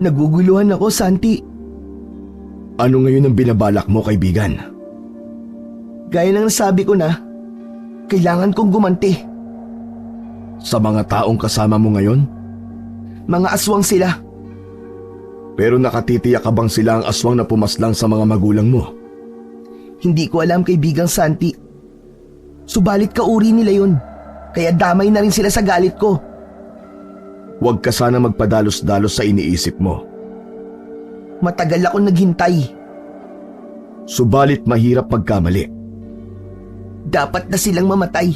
Naguguluhan ako, Santi. Ano ngayon ang binabalak mo, kaibigan? Gaya ng nasabi ko na, kailangan kong gumanti. Sa mga taong kasama mo ngayon? Mga aswang sila. Pero nakatitiyak ka bang sila ang aswang na pumaslang sa mga magulang mo? Hindi ko alam, kaibigang Santi. Subalit kauri nila yun. Kaya damay na rin sila sa galit ko. Huwag ka sana magpadalos-dalos sa iniisip mo. Matagal ako naghintay. Subalit mahirap magkamali. Dapat na silang mamatay.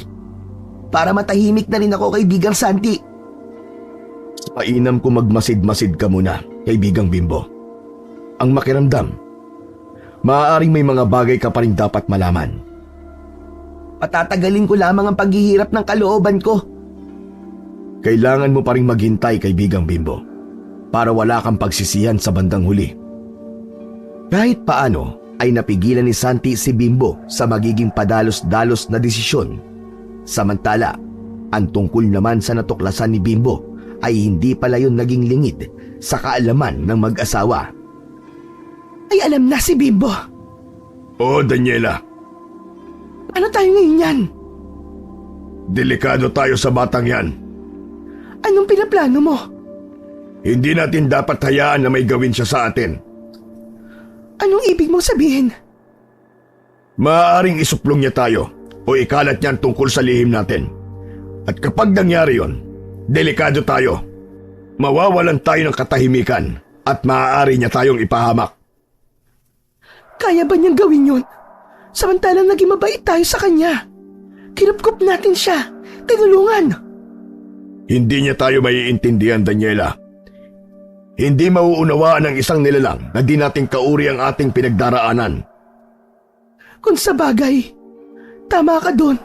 Para matahimik na rin ako, kaibigang Santi. Mainam kung magmasid-masid ka muna, kaibigang Bimbo. Ang makiramdam, maaaring may mga bagay ka pa rin dapat malaman. Patatagalin ko lamang ang paghihirap ng kalooban ko. Kailangan mo pa rin maghintay, kaibigang Bimbo, para wala kang pagsisihan sa bandang huli. Kahit paano ay napigilan ni Santi si Bimbo sa magiging padalos-dalos na desisyon. Samantala, ang tungkol naman sa natuklasan ni Bimbo ay hindi pala yun naging lingid sa kaalaman ng mag-asawa. Ay alam na si Bimbo. Oo, Daniela. Ano tayo ngayon yan? Delikado tayo sa batang yan. Anong pinaplano mo? Hindi natin dapat hayaan na may gawin siya sa atin. Anong ibig mong sabihin? Maaaring isuplong niya tayo o ikalat niyan tungkol sa lihim natin. At kapag nangyari yon, delikado tayo. Mawawalan tayo ng katahimikan at maaari niya tayong ipahamak. Kaya ba niyang gawin yun? Samantalang naging mabait tayo sa kanya. Kinupkup natin siya. Tinulungan. Hindi niya tayo maiintindihan, Daniela. Hindi mauunawaan ng isang nilalang na di nating kauri ang ating pinagdaraanan. Kung sa bagay, tama ka doon.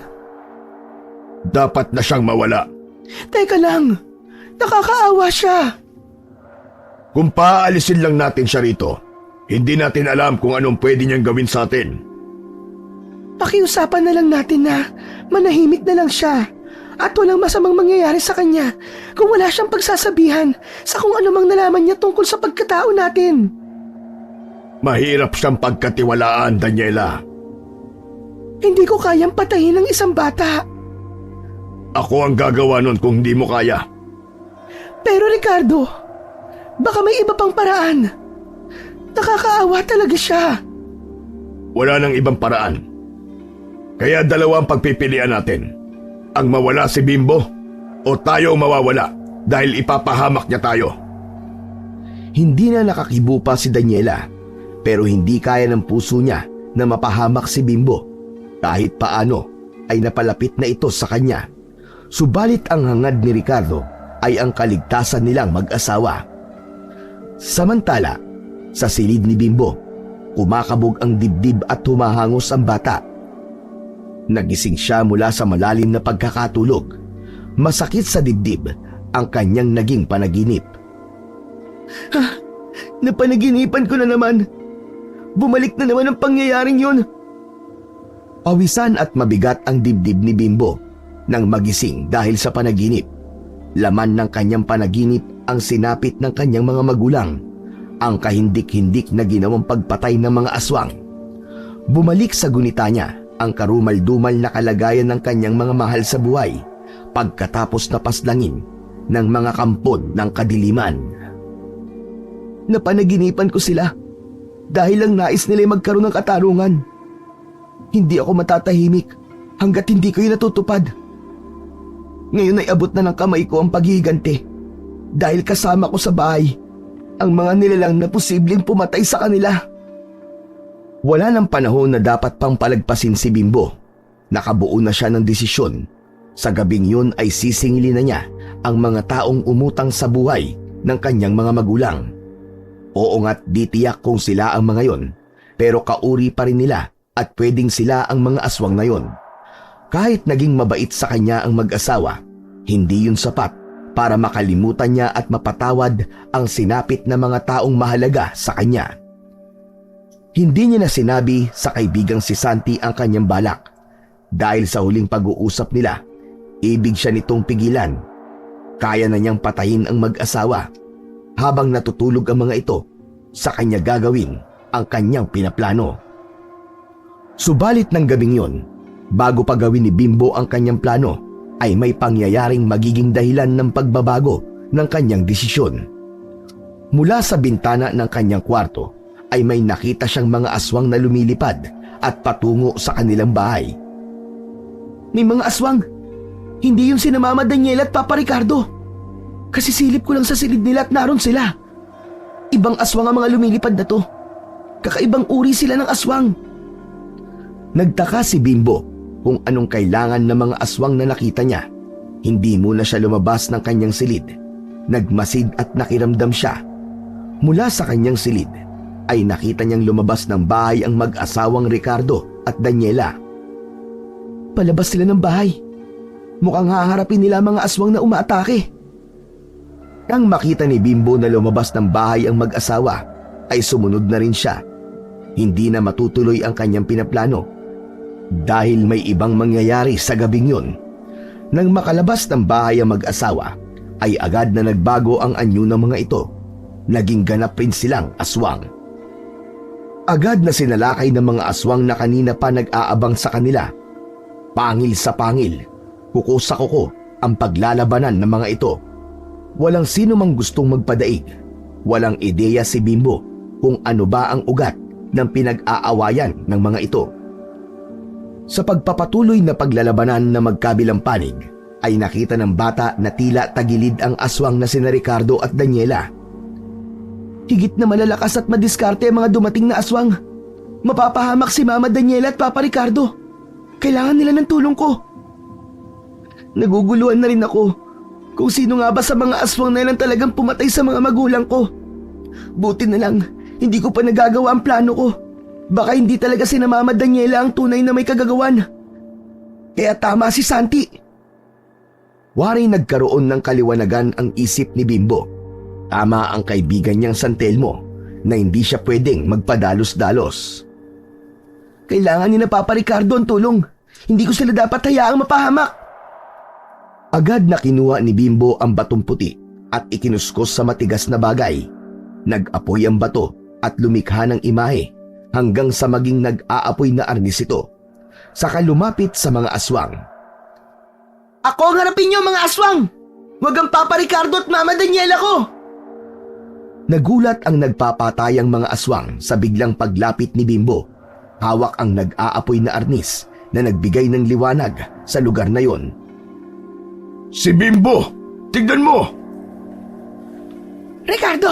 Dapat na siyang mawala. Teka lang, nakakaawa siya. Kung paaalisin lang natin siya rito, hindi natin alam kung anong pwede niyang gawin sa atin. Pakiusapan na lang natin na manahimik na lang siya at walang masamang mangyayari sa kanya kung wala siyang pagsasabihan sa kung ano mang nalaman niya tungkol sa pagkatao natin. Mahirap siyang pagkatiwalaan, Daniela. Hindi ko kayang patayin ng isang bata. Ako ang gagawa nun kung hindi mo kaya. Pero Ricardo, baka may iba pang paraan. Nakakaawa talaga siya. Wala nang ibang paraan. Kaya dalawa ang pagpipilian natin. Ang mawala si Bimbo o tayo mawawala dahil ipapahamak niya tayo. Hindi na nakakibo pa si Daniela pero hindi kaya ng puso niya na mapahamak si Bimbo. Kahit paano ay napalapit na ito sa kanya. Subalit ang hangad ni Ricardo ay ang kaligtasan nilang mag-asawa. Samantala, sa silid ni Bimbo, kumakabog ang dibdib at humahangos ang bata. Nagising siya mula sa malalim na pagkakatulog. Masakit sa dibdib ang kanyang naging panaginip. Napanaginipan ko na naman. Bumalik na naman ang pangyayaring yun. Pawisan at mabigat ang dibdib ni Bimbo nang magising dahil sa panaginip. Laman ng kanyang panaginip ang sinapit ng kanyang mga magulang, ang kahindik-hindik na ginawang pagpatay ng mga aswang. Bumalik sa gunita niya ang karumal-dumal na kalagayan ng kanyang mga mahal sa buhay pagkatapos na paslangin ng mga kampon ng kadiliman. Napanaginipan ko sila dahil lang nais nila magkaroon ng katarungan. Hindi ako matatahimik hanggat hindi ko yun natutupad. Ngayon ay abot na ng kamay ko ang paghihiganti dahil kasama ko sa bahay ang mga nilalang na posibleng pumatay sa kanila. Wala ng panahon na dapat pang palagpasin si Bimbo. Nakabuo na siya ng desisyon. Sa gabing yun ay sisingilin na niya ang mga taong umutang sa buhay ng kanyang mga magulang. Oo nga't di tiyak kung sila ang mga yon, pero kauri pa rin nila at pwedeng sila ang mga aswang na yon. Kahit naging mabait sa kanya ang mag-asawa, hindi yun sapat para makalimutan niya at mapatawad ang sinapit na mga taong mahalaga sa kanya. Hindi niya na sinabi sa kaibigang si Santi ang kanyang balak dahil sa huling pag-uusap nila, ibig siya nitong pigilan. Kaya na niyang patayin ang mag-asawa habang natutulog ang mga ito sa kanya gagawin ang kanyang pinaplano. Subalit ng gabing yon, bago pa gawin ni Bimbo ang kanyang plano, ay may pangyayaring magiging dahilan ng pagbabago ng kanyang desisyon. Mula sa bintana ng kanyang kwarto ay may nakita siyang mga aswang na lumilipad at patungo sa kanilang bahay. May mga aswang! Hindi yun sina Mama Daniela at Papa Ricardo. Kasi silip ko lang sa silid nila at naroon sila. Ibang aswang ang mga lumilipad na to. Kakaibang uri sila ng aswang. Nagtaka si Bimbo kung anong kailangan ng mga aswang na nakita niya. Hindi muna siya lumabas ng kanyang silid. Nagmasid at nakiramdam siya. Mula sa kanyang silid ay nakita niyang lumabas ng bahay ang mag-asawang Ricardo at Daniela. Palabas sila ng bahay. Mukhang haharapin nila mga aswang na umaatake. Nang makita ni Bimbo na lumabas ng bahay ang mag-asawa, ay sumunod na rin siya. Hindi na matutuloy ang kanyang pinaplano dahil may ibang mangyayari sa gabing yun. Nang makalabas ng bahay ang mag-asawa, ay agad na nagbago ang anyo ng mga ito. Naging ganap rin silang aswang. Agad na sinalakay ng mga aswang na kanina pa nag-aabang sa kanila. Pangil sa pangil, kuko sa kuko ang paglalabanan ng mga ito. Walang sino mang gustong magpadaig. Walang ideya si Bimbo kung ano ba ang ugat ng pinag-aawayan ng mga ito. Sa pagpapatuloy na paglalabanan na magkabilang panig, ay nakita ng bata na tila tagilid ang aswang na sina Ricardo at Daniela. Higit na malalakas at madiskarte ang mga dumating na aswang. Mapapahamak si Mama Daniela at Papa Ricardo. Kailangan nila ng tulong ko. Naguguluhan na rin ako kung sino nga ba sa mga aswang na ilang talagang pumatay sa mga magulang ko. Buti na lang, hindi ko pa nagagawa ang plano ko. Baka hindi talaga si Mama Daniela ang tunay na may kagagawan. Kaya tama si Santi. Waring nagkaroon ng kaliwanagan ang isip ni Bimbo. Tama ang kaibigan niyang San Telmo na hindi siya pwedeng magpadalos-dalos. Kailangan ni na Papa Ricardo ang tulong. Hindi ko sila dapat hayaang mapahamak. Agad na kinuha ni Bimbo ang batong puti at ikinuskos sa matigas na bagay. Nag-apoy ang bato at lumikha ng imahe hanggang sa maging nag-aapoy na arnis ito. Saka lumapit sa mga aswang. Ako ang harapin niyo mga aswang! Huwag ang Papa Ricardo at Mama Daniela ko! Nagulat ang nagpapatayang mga aswang sa biglang paglapit ni Bimbo. Hawak ang nag-aapoy na arnis na nagbigay ng liwanag sa lugar na yon. Si Bimbo! Tignan mo! Ricardo,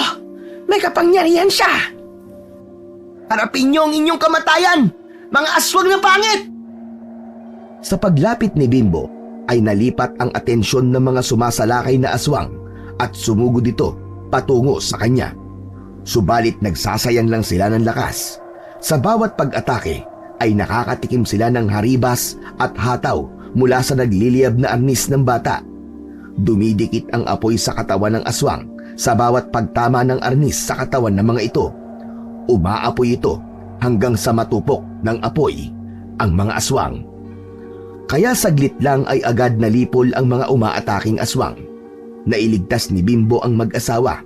may kapangyarihan siya! Harapin niyo ang inyong kamatayan, mga aswang na pangit! Sa paglapit ni Bimbo ay nalipat ang atensyon ng mga sumasalakay na aswang at sumugod ito patungo sa kanya. Subalit nagsasayang lang sila ng lakas. Sa bawat pag-atake ay nakakatikim sila ng haribas at hataw mula sa nagliliyab na arnis ng bata. Dumidikit ang apoy sa katawan ng aswang sa bawat pagtama ng arnis sa katawan ng mga ito. Umaapoy ito hanggang sa matupok ng apoy ang mga aswang. Kaya saglit lang ay agad nalipol ang mga umaataking aswang. Nailigtas ni Bimbo ang mag-asawa.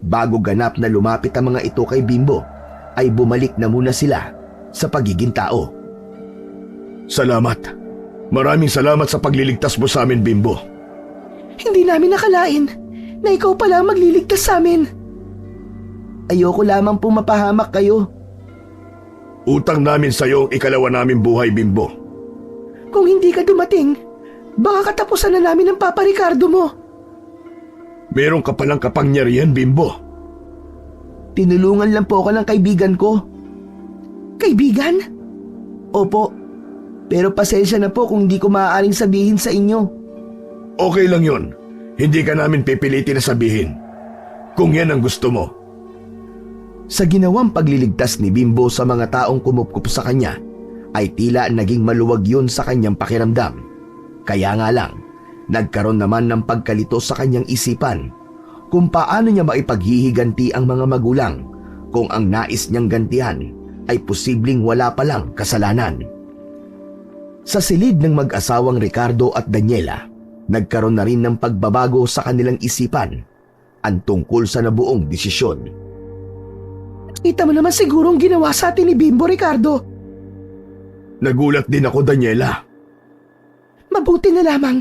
Bago ganap na lumapit ang mga ito kay Bimbo, ay bumalik na muna sila sa pagiging tao. Salamat. Maraming salamat sa pagliligtas mo sa amin, Bimbo. Hindi namin nakalain na ikaw pala ang magliligtas sa amin. Ayoko lamang po mapahamak kayo. Utang namin sa iyo ang ikalawa naming buhay, Bimbo. Kung hindi ka dumating, baka katapusan na namin ang Papa Ricardo mo. Meron ka palang kapangyarihan, Bimbo. Tinulungan lang po ako ng kaibigan ko. Kaibigan? Opo. Pero pasensya na po kung hindi ko maaaring sabihin sa inyo. Okay lang yon. Hindi ka namin pipilitin na sabihin. Kung yan ang gusto mo. Sa ginawang pagliligtas ni Bimbo sa mga taong kumupkup sa kanya, ay tila naging maluwag yun sa kanyang pakiramdam. Kaya nga lang, nagkaroon naman ng pagkalito sa kanyang isipan kung paano niya maipaghihiganti ang mga magulang kung ang nais niyang gantihan ay posibleng wala palang kasalanan. Sa silid ng mag-asawang Ricardo at Daniela, nagkaroon na rin ng pagbabago sa kanilang isipan ang tungkol sa nabuong desisyon. Kita mo naman siguro ang ginawa sa atin ni Bimbo, Ricardo. Nagulat din ako, Daniela. Mabuti na lamang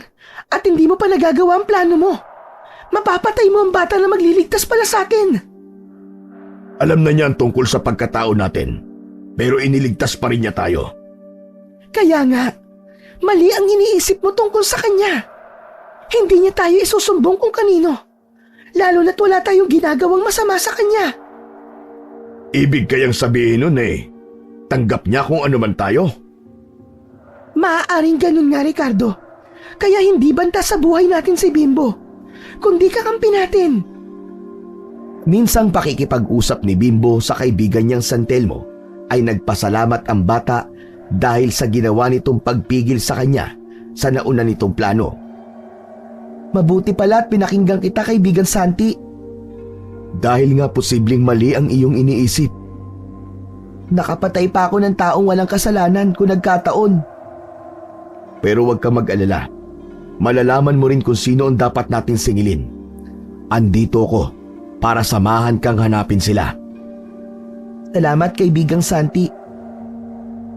at hindi mo pa nagagawa ang plano mo. Mapapatay mo ang bata na magliligtas pala sa atin. Alam na niya ang tungkol sa pagkatao natin, pero iniligtas pa rin niya tayo. Kaya nga, mali ang iniisip mo tungkol sa kanya. Hindi niya tayo isusumbong kung kanino, lalo na't wala tayong ginagawang masama sa kanya. Ibig kayang sabihin nun tanggap niya kung ano man tayo? Maaaring ganun nga, Ricardo. Kaya hindi banta sa buhay natin si Bimbo, kundi kakampi natin. Minsang pakikipag-usap ni Bimbo sa kaibigan niyang San Telmo ay nagpasalamat ang bata dahil sa ginawa nitong pagpigil sa kanya sa nauna nitong plano. Mabuti pala at pinakinggan kita, kaibigan Santi. Dahil nga posibleng mali ang iyong iniisip. Nakapatay pa ako ng taong walang kasalanan kung nagkataon. Pero huwag ka mag-alala. Malalaman mo rin kung sino ang dapat natin singilin. Andito ko para samahan kang hanapin sila. Salamat, kaibigang Santi.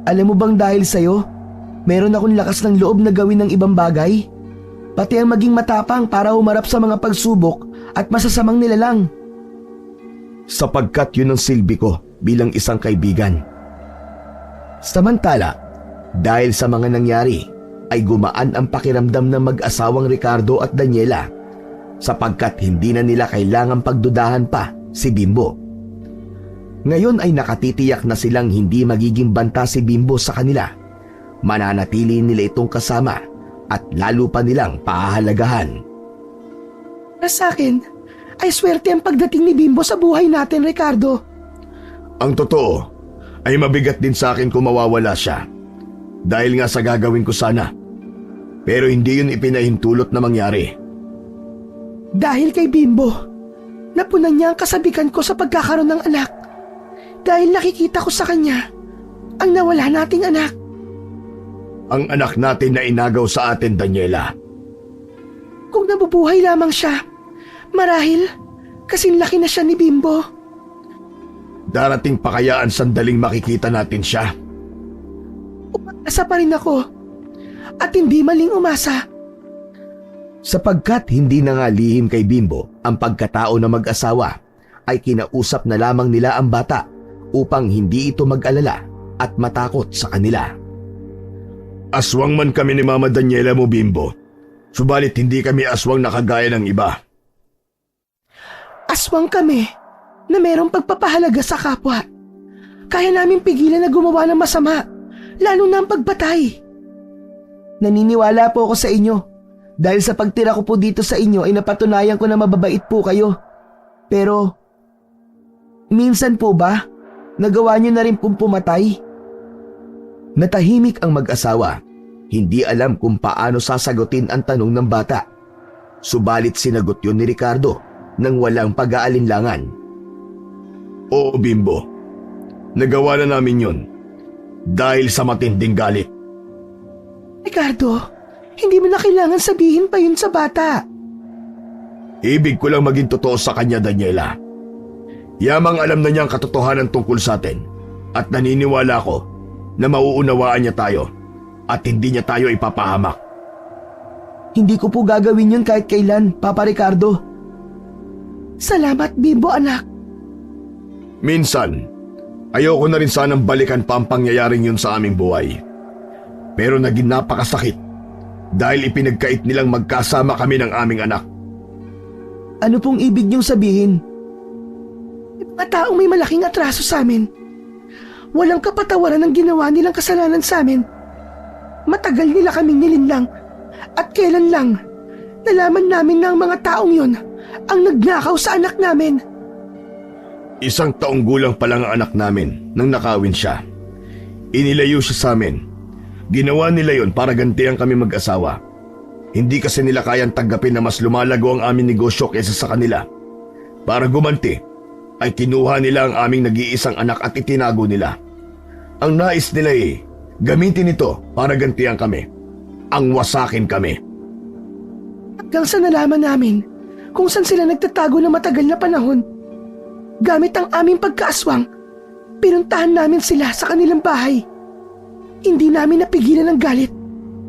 Alam mo bang dahil sa'yo, meron akong lakas ng loob na gawin ng ibang bagay? Pati ang maging matapang para humarap sa mga pagsubok at masasamang nilalang. Sapagkat yun ang silbi ko bilang isang kaibigan. Samantala, dahil sa mga nangyari, ay gumaan ang pakiramdam ng mag-asawang Ricardo at Daniela sapagkat hindi na nila kailangang pagdudahan pa si Bimbo. Ngayon ay nakatitiyak na silang hindi magiging banta si Bimbo sa kanila. Mananatili nila itong kasama at lalo pa nilang pahahalagahan. Para sa akin, ay swerte ang pagdating ni Bimbo sa buhay natin, Ricardo. Ang totoo ay mabigat din sa akin kung mawawala siya. Dahil nga sa gagawin ko sana. Pero hindi yun ipinahintulot na mangyari. Dahil kay Bimbo, napunan niya ang kasabikan ko sa pagkakaroon ng anak. Dahil nakikita ko sa kanya ang nawala nating anak. Ang anak natin na inagaw sa atin, Daniela. Kung nabubuhay lamang siya, marahil kasing laki na siya ni Bimbo. Darating pa kaya ang sandaling makikita natin siya? Umasa pa rin ako. At hindi maling umasa. Sapagkat hindi na nga lihim kay Bimbo ang pagkatao na mag-asawa, ay kinausap na lamang nila ang bata upang hindi ito mag-alala at matakot sa kanila. Aswang man kami ni Mama Daniela mo, Bimbo. Subalit hindi kami aswang na kagaya ng iba. Aswang kami na merong pagpapahalaga sa kapwa. Kaya namin pigilan na gumawa ng masama, lalo na ang pagpatay. Naniniwala po ako sa inyo. Dahil sa pagtira ko po dito sa inyo ay napatunayan ko na mababait po kayo. Pero, minsan po ba, nagawa niyo na rin pong pumatay? Natahimik ang mag-asawa. Hindi alam kung paano sasagutin ang tanong ng bata. Subalit sinagot yun ni Ricardo nang walang pag-aalinlangan. Oo, Bimbo. Nagawa na namin yun. Dahil sa matinding galit. Ricardo, hindi mo na kailangan sabihin pa yun sa bata. Ibig ko lang maging totoo sa kanya, Daniela. Yamang alam na niya ang katotohanan tungkol sa atin at naniniwala ko na mauunawaan niya tayo at hindi niya tayo ipapahamak. Hindi ko po gagawin yun kahit kailan, Papa Ricardo. Salamat, Bimbo, anak. Minsan, ayoko na rin sanang balikan pa ang pangyayaring yun sa aming buhay. Pero naging napakasakit dahil ipinagkait nilang magkasama kami ng aming anak. Ano pong ibig niyong sabihin? Mga taong may malaking atraso sa amin. Walang kapatawaran ang ginawa nilang kasalanan sa amin. Matagal nila kaming nilinlang at kailan lang nalaman namin na ang mga taong yun ang nagnakaw sa anak namin. 1 taong gulang pa lang ang anak namin nang nakawin siya. Inilayo siya sa amin. Ginawa nila yon para gantihan kami mag-asawa. Hindi kasi nila kayang tanggapin na mas lumalago ang aming negosyo kaysa sa kanila. Para gumanti, ay kinuha nila ang aming nag-iisang anak at itinago nila. Ang nais nila gamitin ito para gantihan kami. Ang wasakin kami. Hanggang sa nalaman namin kung saan sila nagtatago na matagal na panahon. Gamit ang aming pagkaaswang, pinuntahan namin sila sa kanilang bahay. Hindi namin napigilan ang galit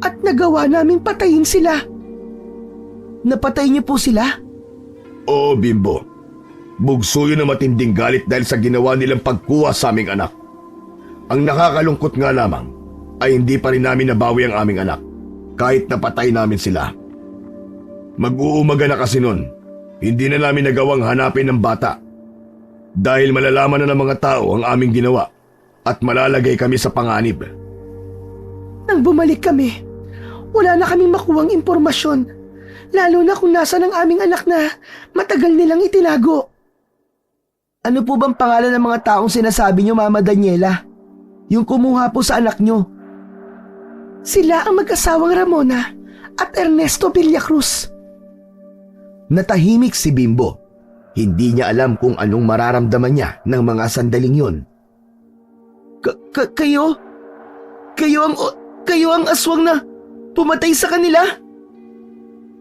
at nagawa namin patayin sila. Napatay niyo po sila? Oo, Bimbo. Bugso yun ng matinding galit dahil sa ginawa nilang pagkuha sa aming anak. Ang nakakalungkot nga lamang ay hindi pa rin namin nabawi ang aming anak kahit napatay namin sila. Mag-uumaga na kasi nun, hindi na namin nagawang hanapin ng bata dahil malalaman na ng mga tao ang aming ginawa at malalagay kami sa panganib. Nang bumalik kami, wala na kaming makuwang impormasyon, lalo na kung nasa ng aming anak na matagal nilang itinago. Ano po bang pangalan ng mga taong sinasabi niyo, Mama Daniela? Yung kumuha po sa anak niyo. Sila ang mag-asawang Ramona at Ernesto Villacruz. Natahimik si Bimbo. Hindi niya alam kung anong mararamdaman niya ng mga sandaling yun. Kayo ang aswang na pumatay sa kanila?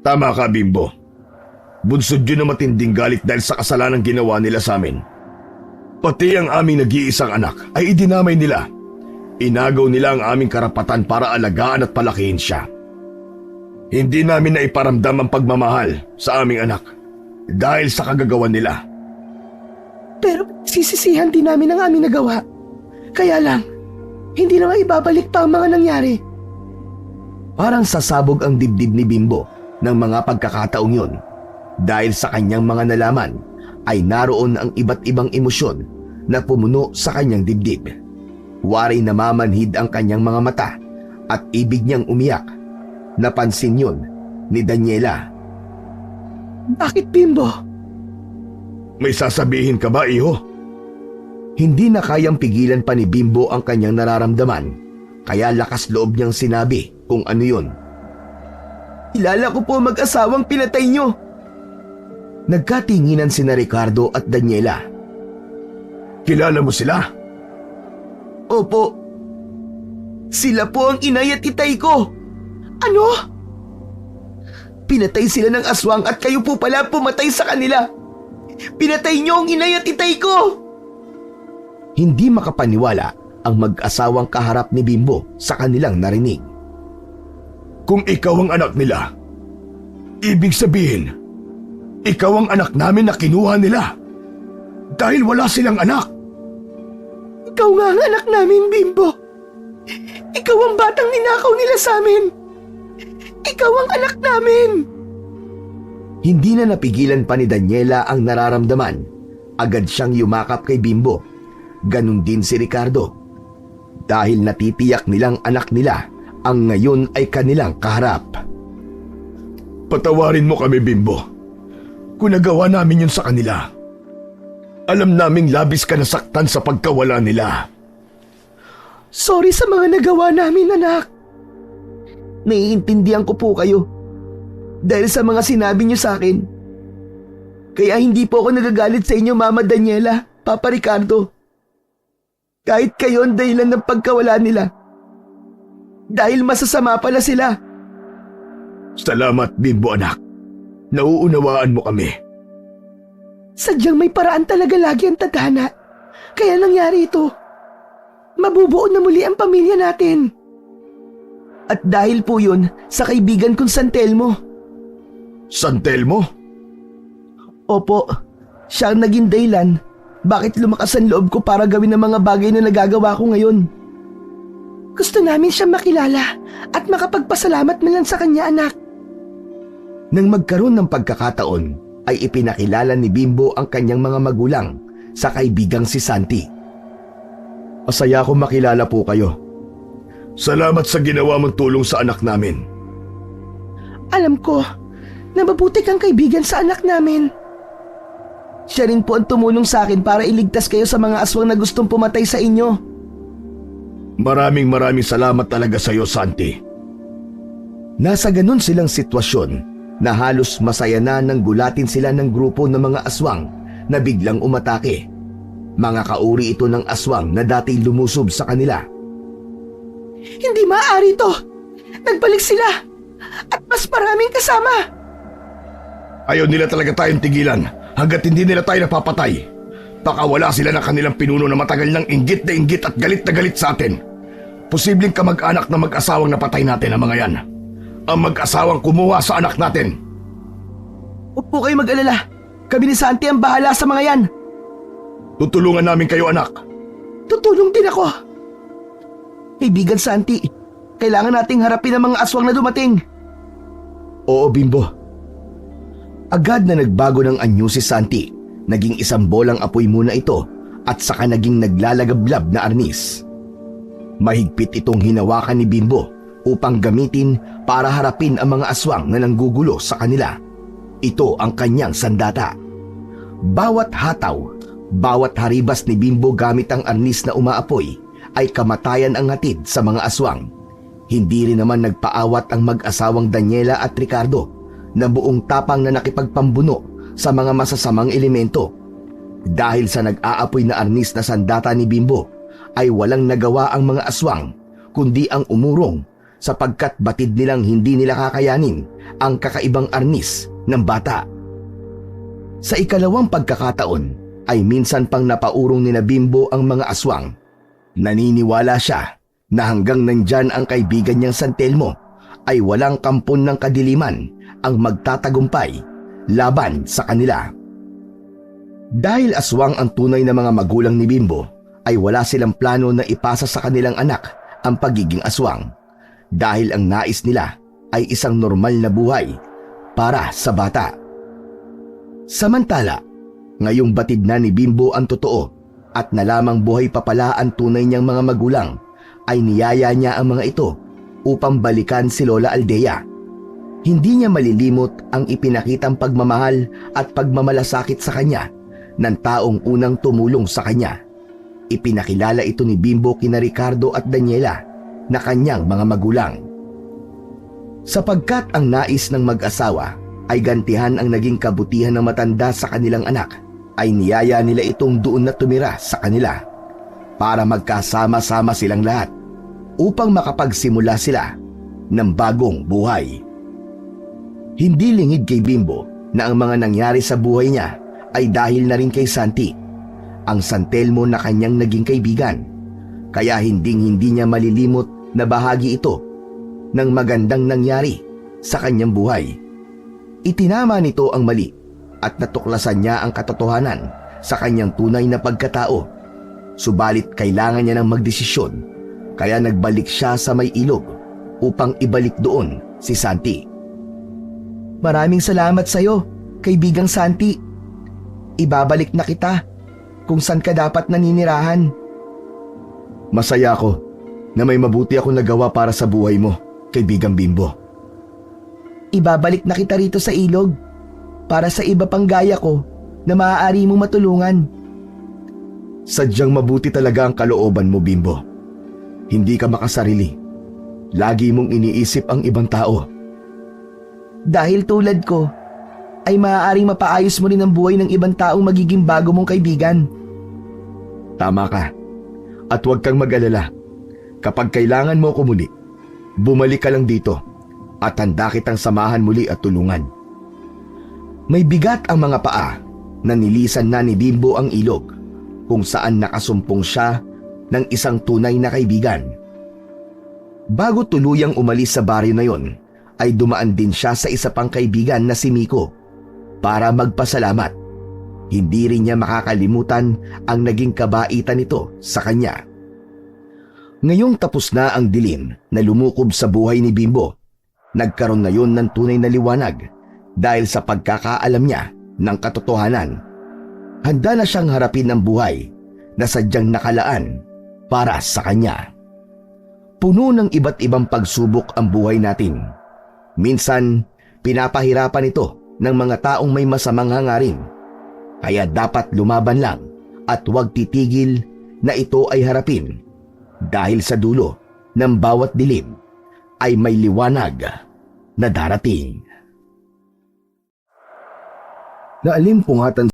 Tama ka, Bimbo. Bunsod yun na matinding galit dahil sa kasalanan ginawa nila sa amin. Pati ang aming nag-iisang anak ay idinamay nila. Inagaw nila ang aming karapatan para alagaan at palakihin siya. Hindi namin na iparamdam ang pagmamahal sa aming anak dahil sa kagagawan nila. Pero sisisihan din namin ang aming nagawa. Kaya lang, hindi na maibabalik pa ang mga nangyari. Parang sasabog ang dibdib ni Bimbo ng mga pagkakataong yun. Dahil sa kanyang mga nalaman ay naroon ang iba't ibang emosyon na pumuno sa kanyang dibdib. Wari namamanhid ang kanyang mga mata at ibig niyang umiyak. Napansin yun ni Daniela. Bakit, Bimbo? May sasabihin ka ba, iho? Hindi na kayang pigilan pa ni Bimbo ang kanyang nararamdaman, kaya lakas loob niyang sinabi kung ano yun. Kilala ko po mag-asawang pinatay niyo. Nagkatinginan sina Ricardo at Daniela. Kilala mo sila? Opo. Sila po ang inay at itay ko. Ano? Pinatay sila ng aswang at kayo po pala pumatay sa kanila. Pinatay niyo ang inay at itay ko. Hindi makapaniwala ang mag-asawang kaharap ni Bimbo sa kanilang narinig. Kung ikaw ang anak nila, ibig sabihin, ikaw ang anak namin na kinuha nila. Dahil wala silang anak. Ikaw nga ang anak namin, Bimbo. Ikaw ang batang ninakaw nila sa amin. Ikaw ang anak namin. Hindi na napigilan pa ni Daniela ang nararamdaman. Agad siyang yumakap kay Bimbo. Ganon din si Ricardo. Dahil natitiyak nilang anak nila ang ngayon ay kanilang kaharap. Patawarin mo kami, Bimbo. Kung nagawa namin yun sa kanila. Alam naming labis ka nasaktan sa pagkawala nila. Sorry sa mga nagawa namin, anak. Naiintindihan ko po kayo. Dahil sa mga sinabi niyo sa akin. Kaya hindi po ako nagagalit sa inyo, Mama Daniela, Papa Ricardo. Kahit kayo ang dahilan ng pagkawala nila. Dahil masasama pala sila. Salamat, Bimbo anak. Nauunawaan mo kami. Sadyang may paraan talaga lagi ang tadhana. Kaya nangyari ito. Mabubuo na muli ang pamilya natin. At dahil po yun sa kaibigan kong Santelmo. Santelmo? Opo, siya ang naging dahilan bakit lumakas ang loob ko para gawin ang mga bagay na nagagawa ko ngayon. Gusto namin siyang makilala at makapagpasalamat na lang sa kanya, anak. Nang magkaroon ng pagkakataon, ay ipinakilala ni Bimbo ang kanyang mga magulang sa kaibigang si Santi. Masaya akong makilala po kayo. Salamat sa ginawa mong tulong sa anak namin. Alam ko na mabuti kang kaibigan sa anak namin. Siya rin po ang tumulong sa akin para iligtas kayo sa mga aswang na gustong pumatay sa inyo. Maraming salamat talaga sa iyo, Santi. Nasa ganun silang sitwasyon na halos masaya na nang gulatin sila ng grupo ng mga aswang na biglang umatake. Mga kauri ito ng aswang na dati lumusob sa kanila. Hindi maaari to! Nagbalik sila! At mas maraming kasama! Ayaw nila talaga tayong tigilan hanggat hindi nila tayo napapatay. Baka wala sila ng kanilang pinuno na matagal ng inggit na inggit at galit na galit sa atin. Posibleng kamag-anak na mag-asawang napatay natin ang mga yan. Ang mag-asawang kumuha sa anak natin. Huwag po kayo mag-alala. Kami ni Santi ang bahala sa mga yan. Tutulungan namin kayo, anak. Tutulong din ako. Kaibigan Santi, kailangan nating harapin ang mga aswang na dumating. Oo, Bimbo. Agad na nagbago ng anyo si Santi. Naging isang bolang apoy muna ito at saka naging naglalagablab na arnis. Mahigpit itong hinawakan ni Bimbo upang gamitin para harapin ang mga aswang na nanggugulo sa kanila. Ito ang kanyang sandata. Bawat hataw, bawat haribas ni Bimbo gamit ang arnis na umaapoy ay kamatayan ang hatid sa mga aswang. Hindi rin naman nagpaawat ang mag-asawang Daniela at Ricardo na buong tapang na nakipagpambuno sa mga masasamang elemento. Dahil sa nag-aapoy na arnis na sandata ni Bimbo, ay walang nagawa ang mga aswang kundi ang umurong sapagkat batid nilang hindi nila kakayanin ang kakaibang arnis ng bata. Sa ikalawang pagkakataon ay minsan pang napaurong ni na Bimbo ang mga aswang. Naniniwala siya na hanggang nandyan ang kaibigan niyang San Telmo ay walang kampon ng kadiliman ang magtatagumpay laban sa kanila. Dahil aswang ang tunay na mga magulang ni Bimbo, ay wala silang plano na ipasa sa kanilang anak ang pagiging aswang dahil ang nais nila ay isang normal na buhay para sa bata. Samantala, ngayong batid na ni Bimbo ang totoo at nalamang buhay pa pala ang tunay niyang mga magulang, ay niyaya niya ang mga ito upang balikan si Lola Aldea. Hindi niya malilimot ang ipinakitang pagmamahal at pagmamalasakit sa kanya ng taong unang tumulong sa kanya. Ipinakilala ito ni Bimbo kina Ricardo at Daniela na kanyang mga magulang. Sapagkat ang nais ng mag-asawa ay gantihan ang naging kabutihan ng matanda sa kanilang anak, ay niyaya nila itong doon na tumira sa kanila para magkasama-sama silang lahat upang makapagsimula sila ng bagong buhay. Hindi lingid kay Bimbo na ang mga nangyari sa buhay niya ay dahil na rin kay Santi, ang San Telmo na kanyang naging kaibigan, kaya hindi niya malilimot na bahagi ito ng magandang nangyari sa kanyang buhay. Itinama nito ang mali at natuklasan niya ang katotohanan sa kanyang tunay na pagkatao. Subalit kailangan niya ng magdesisyon, kaya nagbalik siya sa may ilog upang ibalik doon si Santi. Maraming salamat sa iyo, kaibigang Santi. Ibabalik na kita kung saan ka dapat naninirahan. Masaya ako na may mabuti akong nagawa para sa buhay mo, kaibigang Bimbo. Ibabalik na kita rito sa ilog para sa iba pang gaya ko na maaari mong matulungan. Sadyang mabuti talaga ang kalooban mo, Bimbo. Hindi ka makasarili. Lagi mong iniisip ang ibang tao. Dahil tulad ko, ay maaaring mapaayos mo rin ang buhay ng ibang taong magiging bago mong kaibigan. Tama ka. At huwag kang mag-alala. Kapag kailangan mo ko muli, bumalik ka lang dito at handa kitang samahan muli at tulungan. May bigat ang mga paa na nilisan na ni Bimbo ang ilog kung saan nakasumpong siya ng isang tunay na kaibigan. Bago tuluyang umalis sa baryo na yon, ay dumaan din siya sa isa pang kaibigan na si Miko para magpasalamat. Hindi rin niya makakalimutan ang naging kabaitan nito sa kanya. Ngayong tapos na ang dilim na lumukob sa buhay ni Bimbo, nagkaroon na yun ng tunay na liwanag dahil sa pagkakaalam niya ng katotohanan. Handa na siyang harapin ang buhay na sadyang nakalaan para sa kanya. Puno ng iba't ibang pagsubok ang buhay natin. Minsan, pinapahirapan ito ng mga taong may masamang hangarin. Kaya dapat lumaban lang at huwag titigil na ito ay harapin. dahil sa dulo ng bawat dilim ay may liwanag na darating. Naalimpungatan